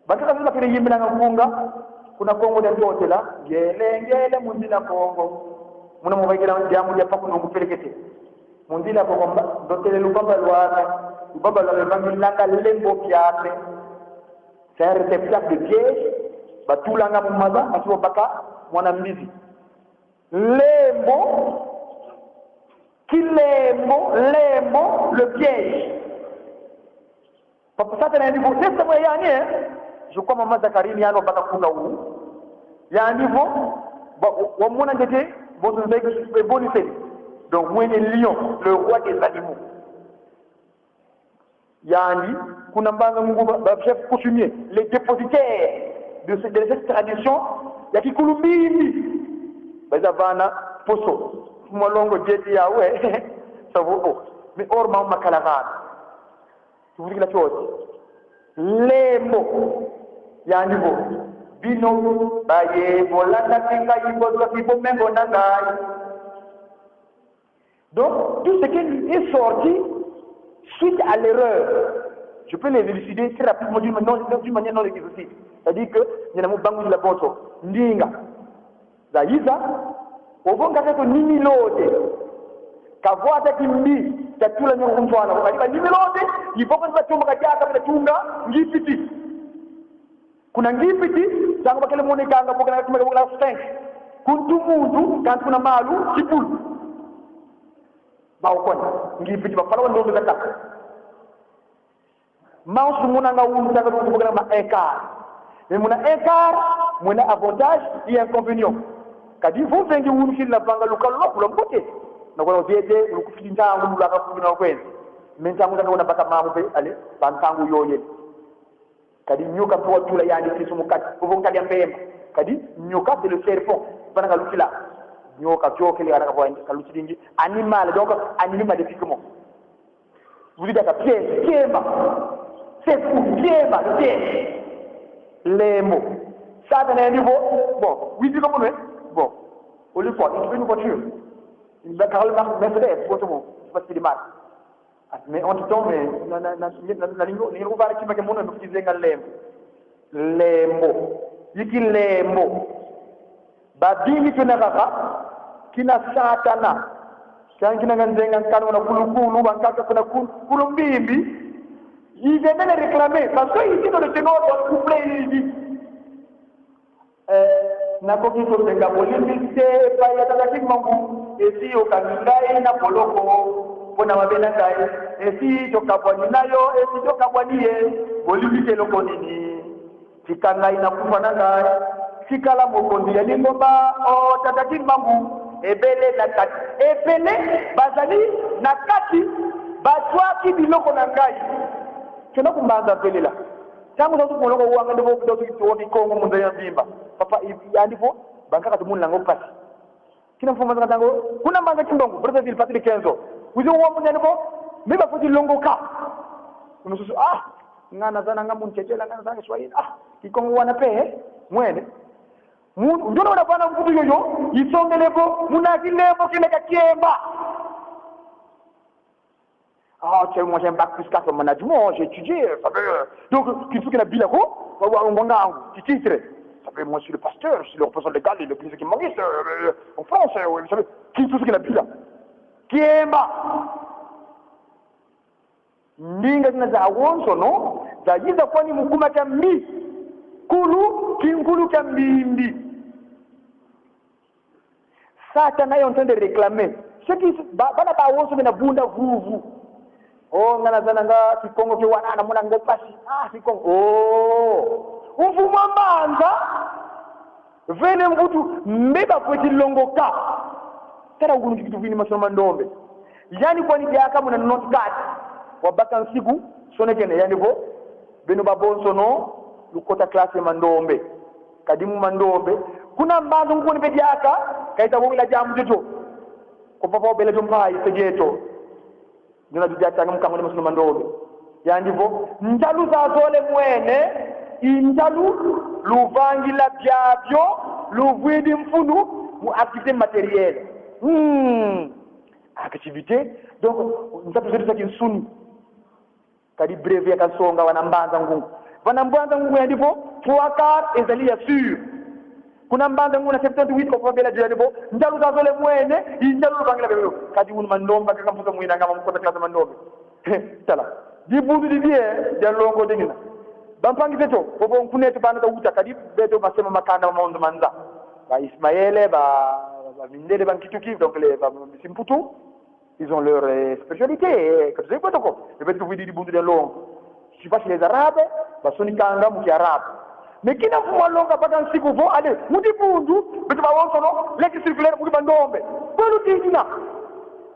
bakaka vile kile yimbi na ngafunga kuna kongo de totela ngele mundila kongo muna mubagera ndiamu ya pakuno ngupelekete mundila kongo dotele lubaba lwa bangi langa lembo kyate faire des plaques de piège batulanga mumaza basuba baka mwana mbizi lembo lembo le piège papa ça tena ndipo sasa moya yani je crois mama Zakarini yano baka kuna huu ya niveau wa mona ngete votre mec bonifé donc moi le lion le roi des animaux yani kuna mbanga mungu ba chef coutumier les dépositaires de cette tradition ya kikulumbini baza bana poso molongo jeti yawe ça vaut mais orma makalagana tu veux dire la chose les mots yani bo bino baye bolanda kinga ibozo kibo mengo nangai. Donc tout ce qui est sorti suite à l'erreur, je peux les élucider très rapidement d'une manière non exhaustive. C'est-à-dire que il y a un bangu de la boto ndinga zaisa obonga ko nini lote kavota kimbi tatula nyo mfano kwa nini lote iboko za chumba kajaka bila tunga ngipiti kuna ngipiti tangu bakele monekanga bokana tumeka bokana 5 kuntu muntu kantu kuna malu chipulu baukona ngipiti bapala ndo zakaka mausu munanga unu taka ndo bokana ma écart mais muna écart muna avantage et inconvénient kadi vous vengi unu kila banga lokalo lokula mbote na kwa viete lukufilinda ngu la kafu na kwenda mentangu taka una baka mamu pe ale bantangu yoye kadi nyoka to tula yani kisu mukati ko kadi ambemba kadi nyoka c'est le serpent bananga lukila nyoka jokele ana kwa kaluti dingi animal donc animal de piquement vous dites à pied kema c'est fou kema pied les mots ça dans un niveau bon oui dis comme bon au lieu quoi une voiture une Carl Mercedes photo pas si mal mais on tombe na lingo va qui m'a mon utiliser les mots yiki les mots badini tunaraka kina satana kangina nganzenga nkano na kulukulu bankaka kuna kulumbimbi il vient de réclamer parce que ici dans le ténor dans le couplet il dit nako kito tenga polimbiste pa ya tataki mangu esi okangai na poloko pona mabena kai esi tokabwani nayo esi tokabwaniye polimbiste loko nini tikangai na kufana ngai sikala mokondi ya lingomba o tataki mangu ebele na kati ebele bazali na kati batwaki biloko na ngai kena kumbanza belela tangu ndo molongo wanga ndo ndo tuwoni kongo munza ya mbimba papa yandipo bankaka tumunla ngo pasi kina mfuma zanga tango kuna mbanga chimbongo Brazzaville patri kenzo uzo wa munyani bo meba futi longo ka umususu ngana zana ngamu nchechela ngana zanga Swahili kikongo wana pe mwene ndio unapana mkutu yoyo isongelebo munakilebo kineka kiemba moi j'ai un bac plus 4 en management, j'ai étudié, ça veut donc qu'il faut qu'il a bila ko, on nganga titre. Ça veut moi je suis le pasteur, je suis le représentant légal et le plus qui manque en France, vous savez, qu'il faut qu'il a bila. Kiemba. Ndinga zinaza awonso no, za yiza kwani mukuma kambi. Kulu kinkulu kambimbi. Satan est en train de réclamer. Ce qui bana ba awonso na bunda vuvu. Ngana zananga kikongo ke wana muna ngopasi kikongo uvuma mbanza vene mbutu mbeba kweti longoka tara ugunu kitu vini masoma ndombe yani kwani byaka muna not card wabaka nsiku sone kene yani bo beno babonso no lukota classe mandombe kadimu mandombe kuna mbanzo nguni bedyaka kaita wongla jamu jojo ko papa bele jombai segeto ndio najua mkango ni msuma ndobe yandivo njalu za zole mwene injalu luvangila byabyo luvwidi mfunu mu activité matérielle activité donc nzapo zetu za kinsuni kadi breve yakasonga wanambanza ngungu wanambanza ngungu yandivo tuakar ezalia sur kuna mbanza nguna 78 ko fobela jelibo njalu za zole mwene injalu bangila bebe kadi un mandomba kaka mfuta mwina ngama mkota klasa mandombe tala di budu di bien de longo dingina bampangi teto bobo nkunete bana da uta kadi beto basema makanda maondo manza ba Ismaël ba mindele bankituki donc les ba simputu ils ont leur spécialité que c'est quoi donc le fait que vous dites di budu de longo je sais pas si les arabes ba sonikanga mu kiarabe mekina kumwalonga mpaka nsiku vo ale muti bundu bitu bawonsono leki circulaire muti bandombe bolu tijina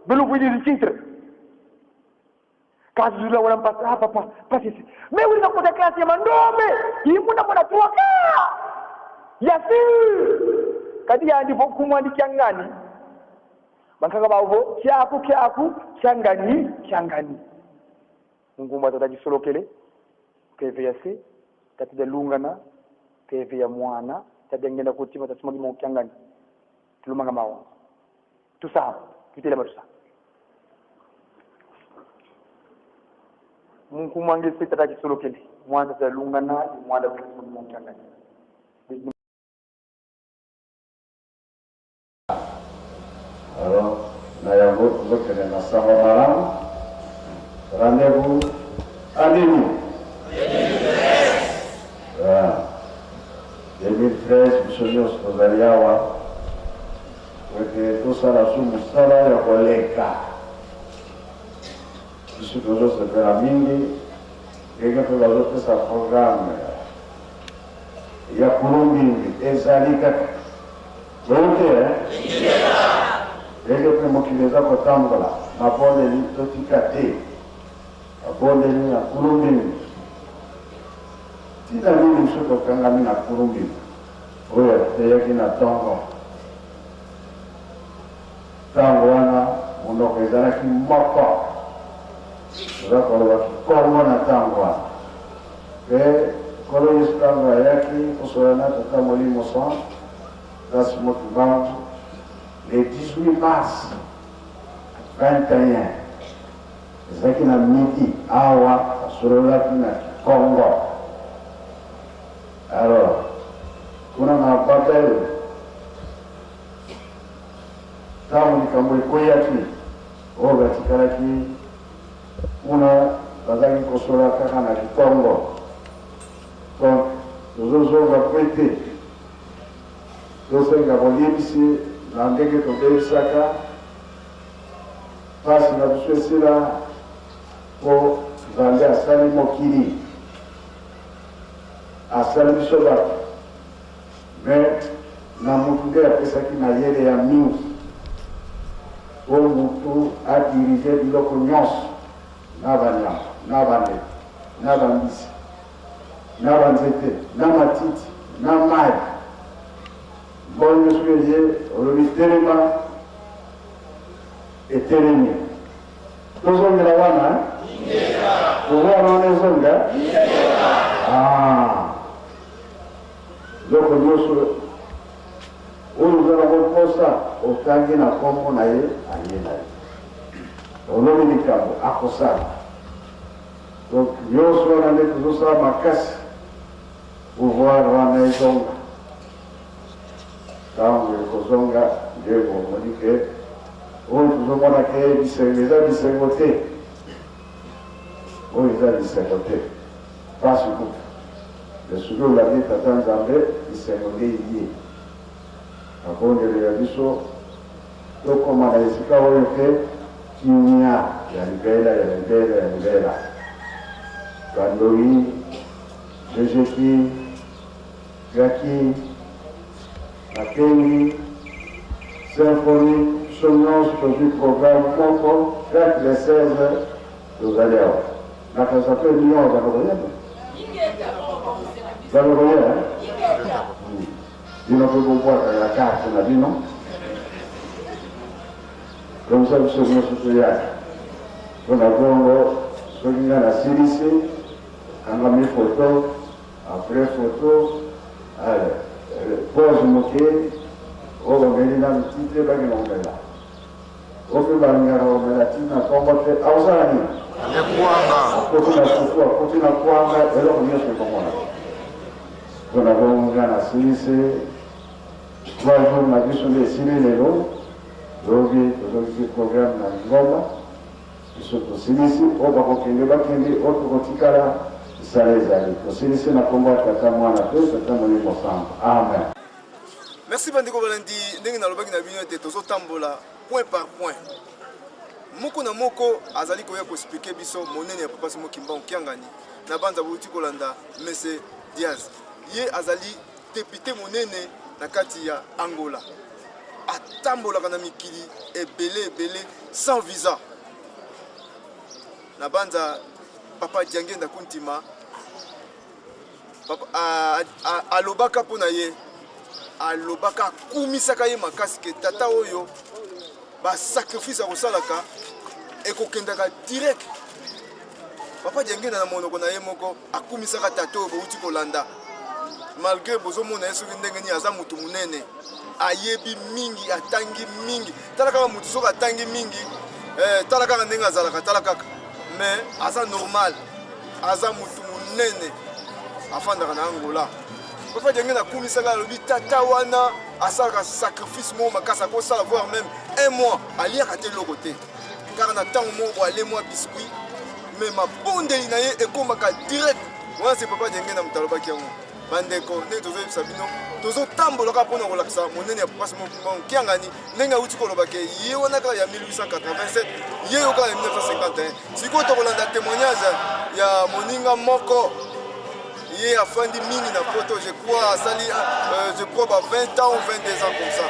belu vidi titre kazi zula wala mpasa hapa pasisi me wili nakuta klasi ya mandombe imuna mwana tuwaka yasir kadi ya ndi kumwandikia ngani bankanga bawo kyaku kyangani Mungu mwata jisolokele keve yase tatida lungana keve ya mwana tadengenda kutima tasimagi mu kyangani tulumanga mawo tusa kitele batusa Mungu mwange sita jisolokele mwana talungana mwana tasimagi mu kyangani. Alors, Nayango, vous êtes dans sa maman. Rendez-vous à 2013, Msonyo Spozaliawa, weke tosala sumusala ya koleka. Bisu tozo sepela mingi, keke tozo sa programme ya kulumbi ezalika. Bonke, Ege pe mokileza kotambola, mabonde ni totikate, mabonde ni na kurumbini. Tina mimi msuko kangami na kurumbini. Oya, teyaki na tongo. Tango wana, unoko izana ki moko. Zako loba ki kongo na tango wana. Ke, kolo yisu tango ayaki, kusolana tatamoli mosan, dasi mokibangu, le 18 mars 21, zaki na midi awa sorola kina Congo. Alors, kuna mababel tamu ni kamwe koyaki oga tikaraki una bazaki kosola kaka na Congo. Donc, nous va prêter. Donc, ici na ndenge tobebisaka pasi na biso esila po nzambe asali mokili asali biso bato me na mutu nde apesaki mayele ya mingi po mutu adirige biloko nyonso na banyama na bandeke na bambisi na banzete na matiti na mai Bon, je suis lié au Telema et Télémi. Nous sommes là, hein? Vous voyez, on est zonga? Ah. Donc, nous sommes. Nous avons fait ça au Tangina Congo, naïe, à Yénaï. Au nom du Cabo, à Kosa. Donc, nous sommes allés tout ça, ma casse, pour voir Rana et Zonga. Quand kozonga ndio monike on tuzomona ke bisengeza bisengote on eza bisengote parce que le sudo la vie tata nzambe bisengote yi akongele ya biso to koma na isika oyo ke kimia ya libera Kandoi Jejeki Gaki Akengi, symphonie, chômage, produit programme, Moko, fête les 16 nous allons. La classe à peu Lyon, vous avez rien? Vous avez rien, hein? Dis nous pouvons voir la carte, on a dit non? Comme ça, vous savez, ce que on a vu, ce qu'il y a la CDC, on a mis photo, après photo, allez. Pose moqué, au Romelina, le titre est bagé l'ongla. Au que Balingara, la titre n'a pas montré à Osani. Continue à souffrir, continue à croire, et alors on y est comme on a. On a vu un assise, 3 jours, on a vu sur les signes les lots, donc le programme dans le Goma, ils sont au Sinici, au Bakokende, Bakende, au Kotikara. Merci Bandeko Valenti, ndenge nalobaki na bino ete tozotambola point par point. Moko na moko azali koya ko expliquer biso monene ya Papa Simon Kimbangu Kiangani na banza buti kolanda Mese Diaz. ye azali député monene na kati ya Angola. Atambolaka na mikili ebele sans visa. Na banza papa Diange Ndakuntima alobaka pona ye alobaka kumisaka ye makasi ke tata oyo ba sacrifice akosalaka ekokendaka direct. Papa Diange na monoko na ye moko akumisaka tata oyo bouti kolanda malgré bozomona ye soki ndenge ni aza mutu munene ayebi mingi atangi mingi tala kaka mutu soki atangi mingi tala kaka ndenge azalaka tala kaka mais aza normal aza mutu munene afandaka na Angola. Papa Diange na kumisaka alobi tata wana asalaka sacrifice mo makasa ko sala voir même un mois aliaka te loko te car na tango mo ale mo biscuit mais ma bondeli na ye ekomaka direct. Wana c'est Papa Diange na mutalobaki yango bandeko ne tozo sabino tozo tambolaka pona kolakisa monene ya papa mo kiangani ndenge uti kolobake ye wana ka ya 1887 ye yoka ya 1951 siko to kolanda témoignage ya moninga moko ye afandi mingi na poto je crois sali je crois ba 20 ans ou 22 ans comme ça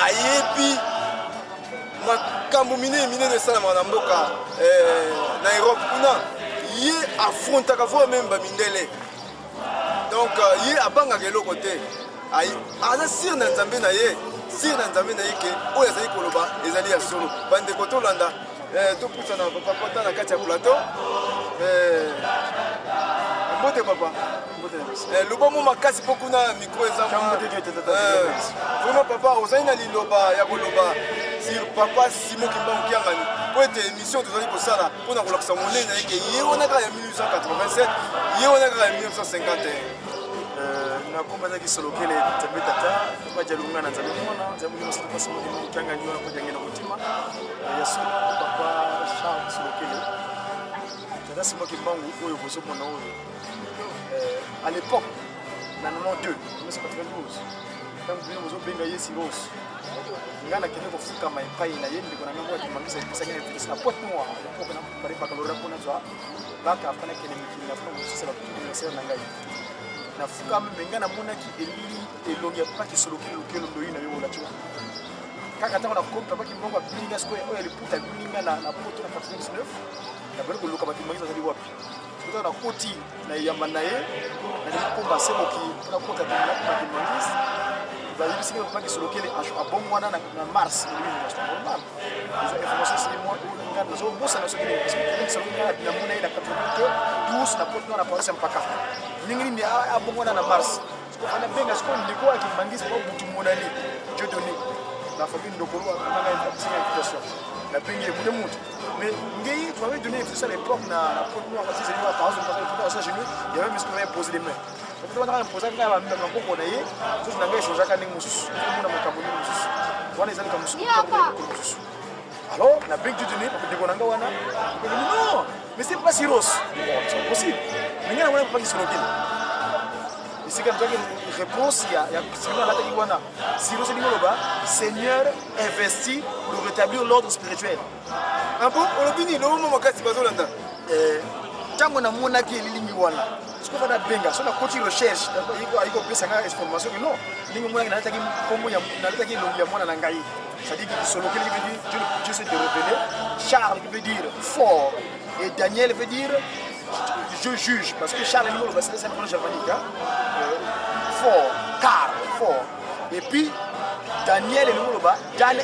ayebi makambo minene sala na mboka na Europe kuna ye affrontaka vo même ba mindele. Donc ye abanga ke loko te ay aza sir na nzambe na ye ke oya zali koloba ezali ya solo bande ko to landa to pusa na papa kota na kati ya plateau mbote papa mbote loba mo makasi pokuna micro ezama vraiment papa ozali na liloba ya koloba sur papa Simon Kimbangu kiangani po ete émission tozali kosala pona kolakisa monene yake ye wana ka ya 1887 ye wana ka ya 1951 na komba ki solo kele tambe tata kwa jalunga na nzambe mwana nzambe mwana sito pasi mwana kanga nyo ko Diange Ndakuntima ya solo papa Charles solo kele tata Simon Kimbangu oyo boso mwana oyo à l'époque na 92 1992 quand bien bozo benga yesi rose ngana kene ko fuka mai pai na yende kuna ngambo ya mamisa ipisa ngene pesa na pot moi ko na bari bakalora kuna zwa baka afana kene mikini na funa musisa ba kuna na ngai na fuka menga na mona ki elili elongi ya paki solo kelo ndo ina yo la chwa kaka tango na kompa baki mbongo bilinga square oyo liputa bilinga na poto na 99 na bari ko luka baki mangisa zali wapi kuta na koti na yamba na ye na komba sebo ki na kota na baki mangisa bali bisika baki solo kele a bomwana na mars normal eza information c'est moi ngana zo bosa na sokele parce que solo na mona ina 92 na poto na passe mpaka ningini a bomwana na mars ko fana benga sko ndiko akimangisa kwa butu monani Dieu donné la famille ndokolo na invitation la bengi de mutu mais ngai tu avais donné ça à l'époque na poto na kasi zeli wa par exemple dans ça genou il y avait même ce qu'on avait posé les mains on va poser ngaba mba ngoko na ye tout na ngai chose ka ningu mususu mona makamuni mususu wana ezali ka mususu alors na bengi Dieu donné parce que ndeko nanga wana non mais c'est pas si rose c'est possible mais ngana wana pas ki solo kile ici quand tu réponse ya sima la taki wana si rose ngoloba Seigneur investit pour rétablir l'ordre spirituel un peu olobini no mo makasi bazolanda tango na mona ki lilingi wana siko bana benga so na coaching recherche iko pesa nga information que non lingi mona na taki kombo ya na taki longi ya mona na ngai ça dit que solo qui veut dire Dieu s'est révélé Charles qui veut dire fort et Daniel veut dire je juge parce que Charles c'est un pronom germanique fort car fort et puis Daniel et le bas Dan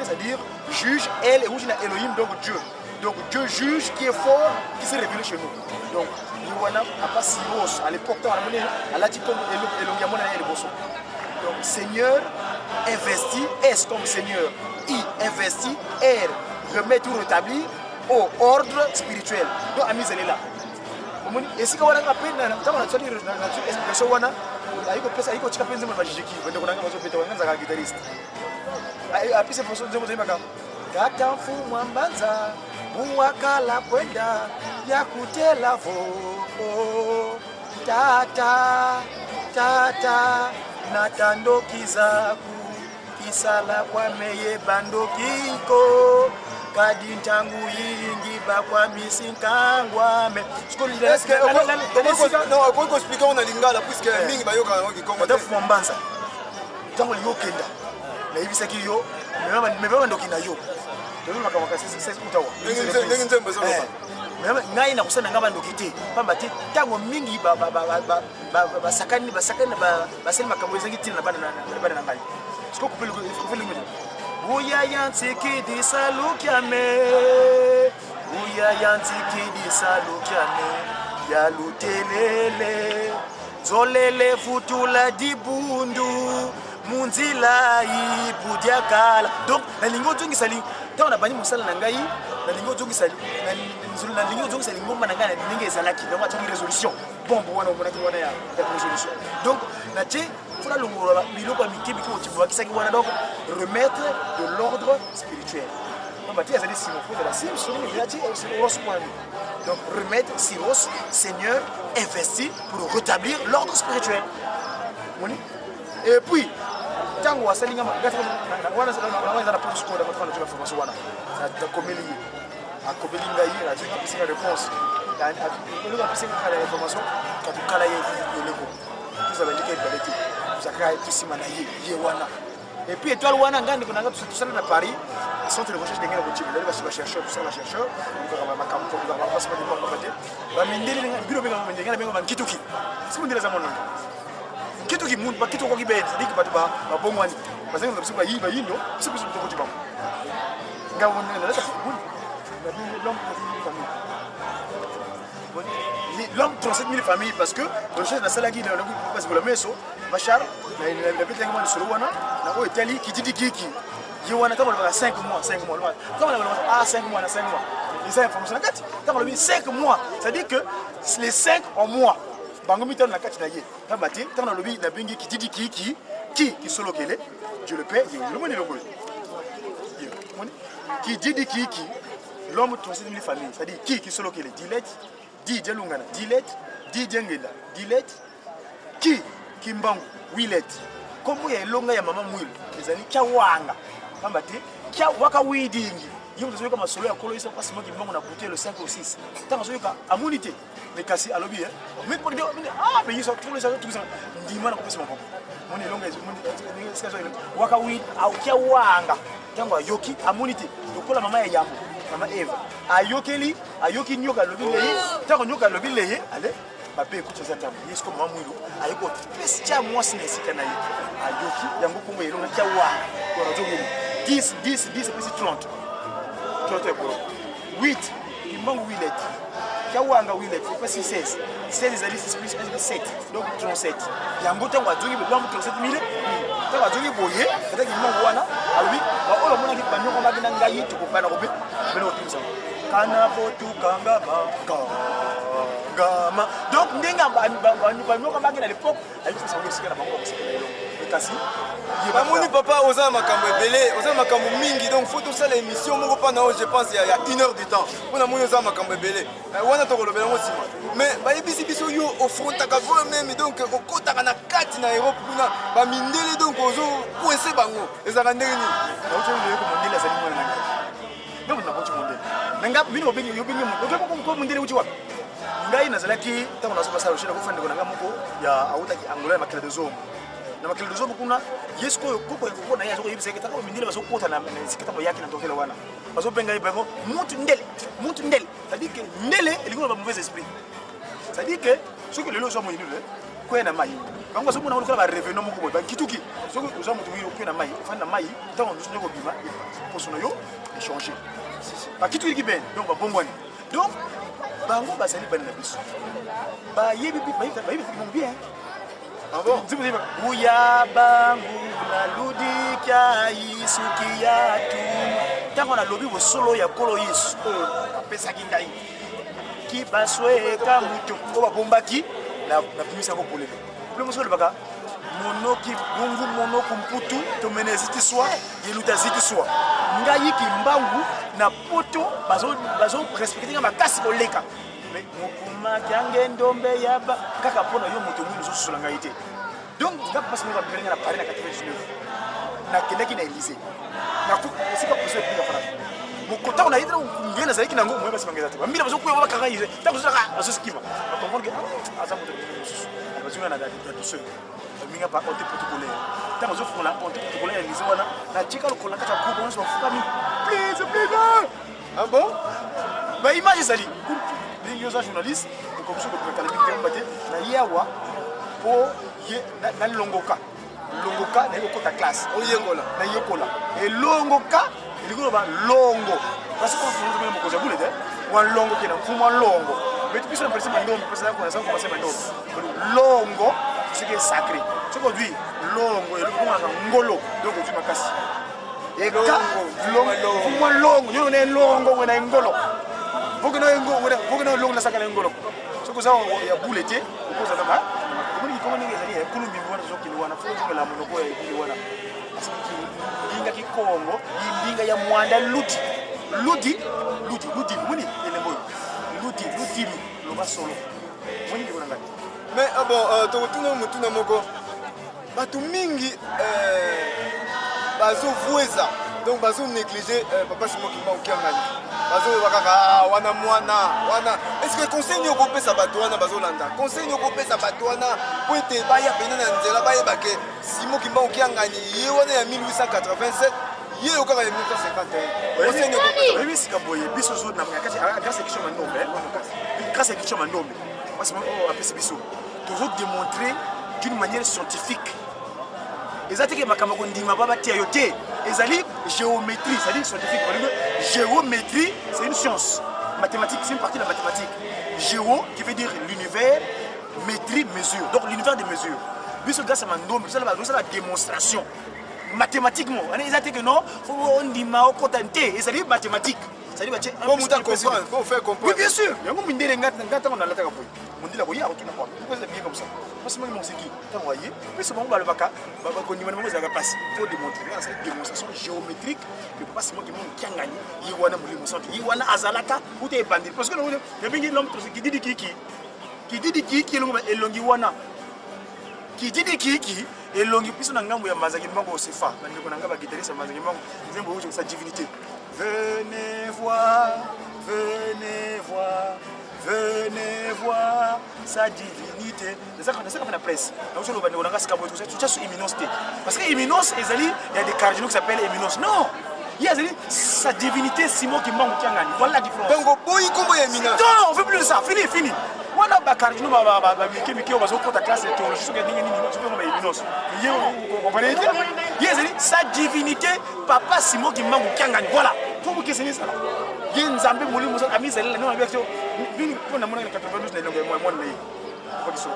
c'est-à-dire juge elle et où na Elohim donc Dieu. Donc Dieu juge qui est fort, qui s'est révélé chez nous. Donc, nous avons pas si à l'époque, on a dit comme donc Seigneur investit, S comme Seigneur, I investit, R remet tout rétablir au ordre spirituel. Donc Amis elle est là. Et si on a appelé dans la expression wana, aiko pesa aiko chika penzi mwa jiki, wende kunanga mazo peta wananza ka guitariste. Api se fonso nzemo zima kaka mfu mwambanza muwakala kwenda ya kutela vo tata natandokiza ku kisala kwa meye bandokiko kadi ntangu yingi bakwa misinkangwame est-ce que non on expliquer on a lingala puisque mingi bayoka na Kikongo dafu mbanza tango lingo kenda na hivi saki yo mebeba ndoki na yo ndio makamaka sasa utawa ndenge nzembe sasa ngai na kusana ngaba ndoki te pamba te tango mingi basakani baseli makambo ezangi tina na bana na ngai siko kupeli Uya yantiki di salukiame Uya yantiki di salukiame Ya lutelele Zolele futula di bundu Munzila ibudiakala. Donc na lingo tungi sali ta on a bani musala na ngai na lingo tungi sali na lingo tungi sali ngomba na ngai na ninge ezalaki donc ati résolution bombo wana omona ki wana ya résolution. Donc na ti fula longola biloko mikibi ko tibo kisaki wana donc remettre de l'ordre spirituel. On va dire ça dit si on fait de la sim sur les médias donc remettre Siros Seigneur investi pour rétablir l'ordre spirituel. Et puis tango wasali ngama ngati wana wana pour ce qu'on a fait la formation wana ça komeli akobeli ngai na tuna pisa réponse dans le pisa kala information ka tukala ye leko tuza bandike baleti zaka tusima na ye wana. Et puis étoile wana ngandi kuna ngatu tout ça na Paris centre de recherche d'engrais routier là va chercheur tout ça va chercheur donc on va camp pour va passer par le côté ba mindeli biro benga mindeli benga ban kituki simu ndela za mono kitu kimundu ba kitu kwa kibeti diki batu ba bongwani bazenga ngabisuka yiba yindo siku siku kuti ba ngabo nena leta kundi l'homme 37 000 familles parce que le chef de la salle qui passe pour le meso Bachar la petite ngamo solo wana na ko Italie qui dit kiki yi wana kama le 5 mois kama le 5 mois na 5 mois les informations na kati kama le 5 mois ça dit que les 5 en mois bango mitano na kati na ye tabati tana lobi na bengi kitidi ki solo kele Dieu le Père le monde le qui dit qui l'homme 37 000 familles ça dit qui solo kele dilet di jelungana dilet di jengela dilet ki kimbangu wilet kombo ya longa ya mama mwilo ezali kyawanga tabati kya waka widingi yimo zoyoka masolo ya kolo isa pasi moki mbongo na buté le 5 ou 6 tanga zoyoka amunité mais kasi alobi mais pour dire mais ils sont tous les tout ça ndima na kopesa mapoko moni longa moni skazo waka wid au kya wanga tanga yoki amunité lokola mama ya yambo mama Eva ayoki nyoka lobi leyi tanga nyoka lobi leyi ale bape écoute ça tambo yesko mama mwilo ayiko pestia mwasi na sikana yi ayoki yango kombo yelonga kya wanga ko rajo 10 plus 30 8 imbangu wilet kawanga wilet c'est 16 ezali 6 plus 7 donc 37 yango tango azongi be 37 000 tango azongi boye kata imbangu wana alobi ba ola mona ki banyoko magina ngai to kopana kobe beno opimisa kana potu kanga gama donc ndenga banyoko magina l'époque ayi ko sango sikana bango ko sikana elongo kasi bamoni papa oza makambo ebele oza makambo mingi donc faut tout ça l'émission moko pa na je pense il y a 1 heure de temps pona moni oza makambo ebele wana to kolobela ngo sima mais ba yebisi biso yo ofrontaka vraiment même donc okotaka na kati na Europe kuna ba mindele donc ozo coincer bango ezaka ndenge nini na ocho le ko mondele azali mwana nanga donc na bocho mondele nanga bino obengi yo ko mondele uchi wa ngai nazalaki tango nasoba sa rochela ko fande ko nanga moko ya autaki angola makela de zomo na makela de zomo kuna yesko koko ko na yazo yibise ketaka mindele baso kota na sikata yake na tokela wana baso benga ibango mutu ndele c'est-à-dire que ndele elingo ba mauvais esprit c'est-à-dire que ce que le lozo mo yinule ko na mai bango so mona ko ba revenant moko ba kituki so ko uza mutu wiro ko na mai fanda mai tango ndusu ko bima posono yo échanger ba kituki ki ben donc ba bombwani donc bango bazali bana na biso ba yebi bien. Ah bon? Uya bangu la ludi kya isuki ya tu tango na lobi solo ya kolo Yesu apesa kingai ki baswe ka mutu ko babombaki na pimisa ko polele problème so le baka monoki bungu monoko mputu to meneziti swa yeluta ziti swa ngai ki mbangu na poto bazo respecter makasi koleka mais mokuma kange ndombe yaba kaka pona yo moto mwini zo sola ngai te donc ngapa parce que va venir na Paris na 99 na kendaki na Élysée na c'est pas possible pour faire mokota on a été ngena zaki nango moi basi bangeza te bamira bazo kuya bakanga ize tango zaka azo skima ba comprendre que aza moto mususu bazuna na tout seul minga pa compte protocolaire tango zo fona compte protocolaire lizo wana na tika lo kolanga ta groupe on se fuka mi please ah bon ba image zali les journalistes comme ça ko kala mi temba te na yawa po ye na longoka na yoko ta classe oyengola na yokola et longoka ndiko ba longo parce que on fait beaucoup de boulot de wan longo kina fuma longo mais tu peux penser mando parce que on a commencé mando longo c'est que sacré c'est qu'aujourd'hui longo et le ngolo donc tu makasi et longo fuma longo yo ne longo wena ngolo vokena longo na sakala ngolo c'est que ça ya boulette ko ça va comment ni ngezali kulumbi wana zokili wana fuzo la monoko ya ikili wana asiki linga kikongo linga ya mwanda ludi muni elembo ludi lo basolo muni ndiko ngati mais bon to tuna mutuna moko batu mingi bazo vueza donc bazo négliger papa Simon Kimbangu kiangani bazo bakaka wana mwana wana est-ce que conseil nyoko pesa bato wana bazo landa conseil nyoko pesa bato wana po ete baya pena na nzela baye bake Simon Kimbangu kiangani ye wana ya 1887 ye okaka ya 1951 conseil nyoko pesa oui c'est kaboye biso zo na kati grâce à question mandombe grâce à question mandombe parce que on appelle biso toujours démontrer d'une manière scientifique ezatike makamako ndima baba tia yote ezali géométrie c'est-à-dire scientifique géométrie c'est une science mathématique c'est une partie de la mathématique géo qui veut dire l'univers métrie mesure donc l'univers des mesures biso grâce à mandombe ça la démonstration mathématiquement ezatike non faut ndima okotante ezali mathématique c'est-à-dire faut muta comprendre faut faire comprendre oui bien sûr yango mindele ngata on a la taka boy mondila boya otuna quoi pourquoi c'est bien comme ça parce que moi mon seki tant voyez puis ce moment ba le baka ba ko ndima mo za passe faut démontrer cette démonstration géométrique que pas seulement qui mon kiangani yi wana mulimo santo yi wana azalaka ou te bandi parce que le bingi l'homme qui dit kiki longo elongi wana qui dit kiki elongi puis na ngambo ya mazaki mbango sefa ndiko na ngaba guitariste mazaki mbango nzembo ujo sa divinité venez voir sa divinité. C'est ça qu'on a la presse. Donc sur le bandeau, on a tout sur imminence. Parce que imminence, il y a des cardinaux qui s'appellent imminence. Non, il y a sa divinité Simon qui manque Tiangani. Voilà la différence. Donc boy comment imminence? Non, on veut plus de ça. Fini. Voilà ba cardinaux Miki on va se prendre ta classe de théologie sur gagner tu peux me imminence. Vous comprenez? Il y a sa divinité papa Simon qui manque Tiangani. Voilà. Faut vous questionner ça. Il y a une zambe moli muso amizali non avec vini pona mona 92 na longo moi na yi ko diso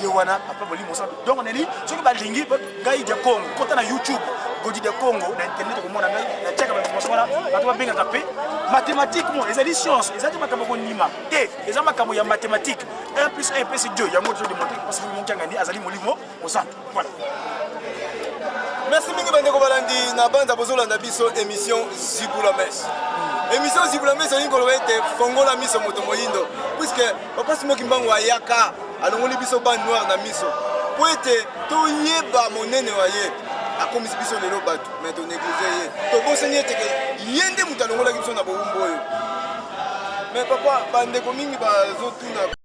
yewana papa moli muso donc on est dit ce que ba lingi gai de Congo kota na YouTube godi de Congo na internet ko mona ngai na cheka ba information wana ba to benga tapé mathématiquement les ali science les ali makamo ko nima te les makamo ya mathématique 1 plus 1 plus 2 yango to démontrer parce que mon kangani azali molimo muso voilà. Merci mingi bande ko balandi na banda bozolanda biso émission Zibula Messe. Émission Zibula Messe ni ko loete fongola miso moto moyindo puisque papa Simon Kimbangu ayaka alongoli biso ba noir na miso. Po ete to yeba monene waye akomisi biso lelo batu mais to négliger ye. To bosanye teke yende mutalongola biso na bo umboyo. Mais papa bande ko mingi bazotuna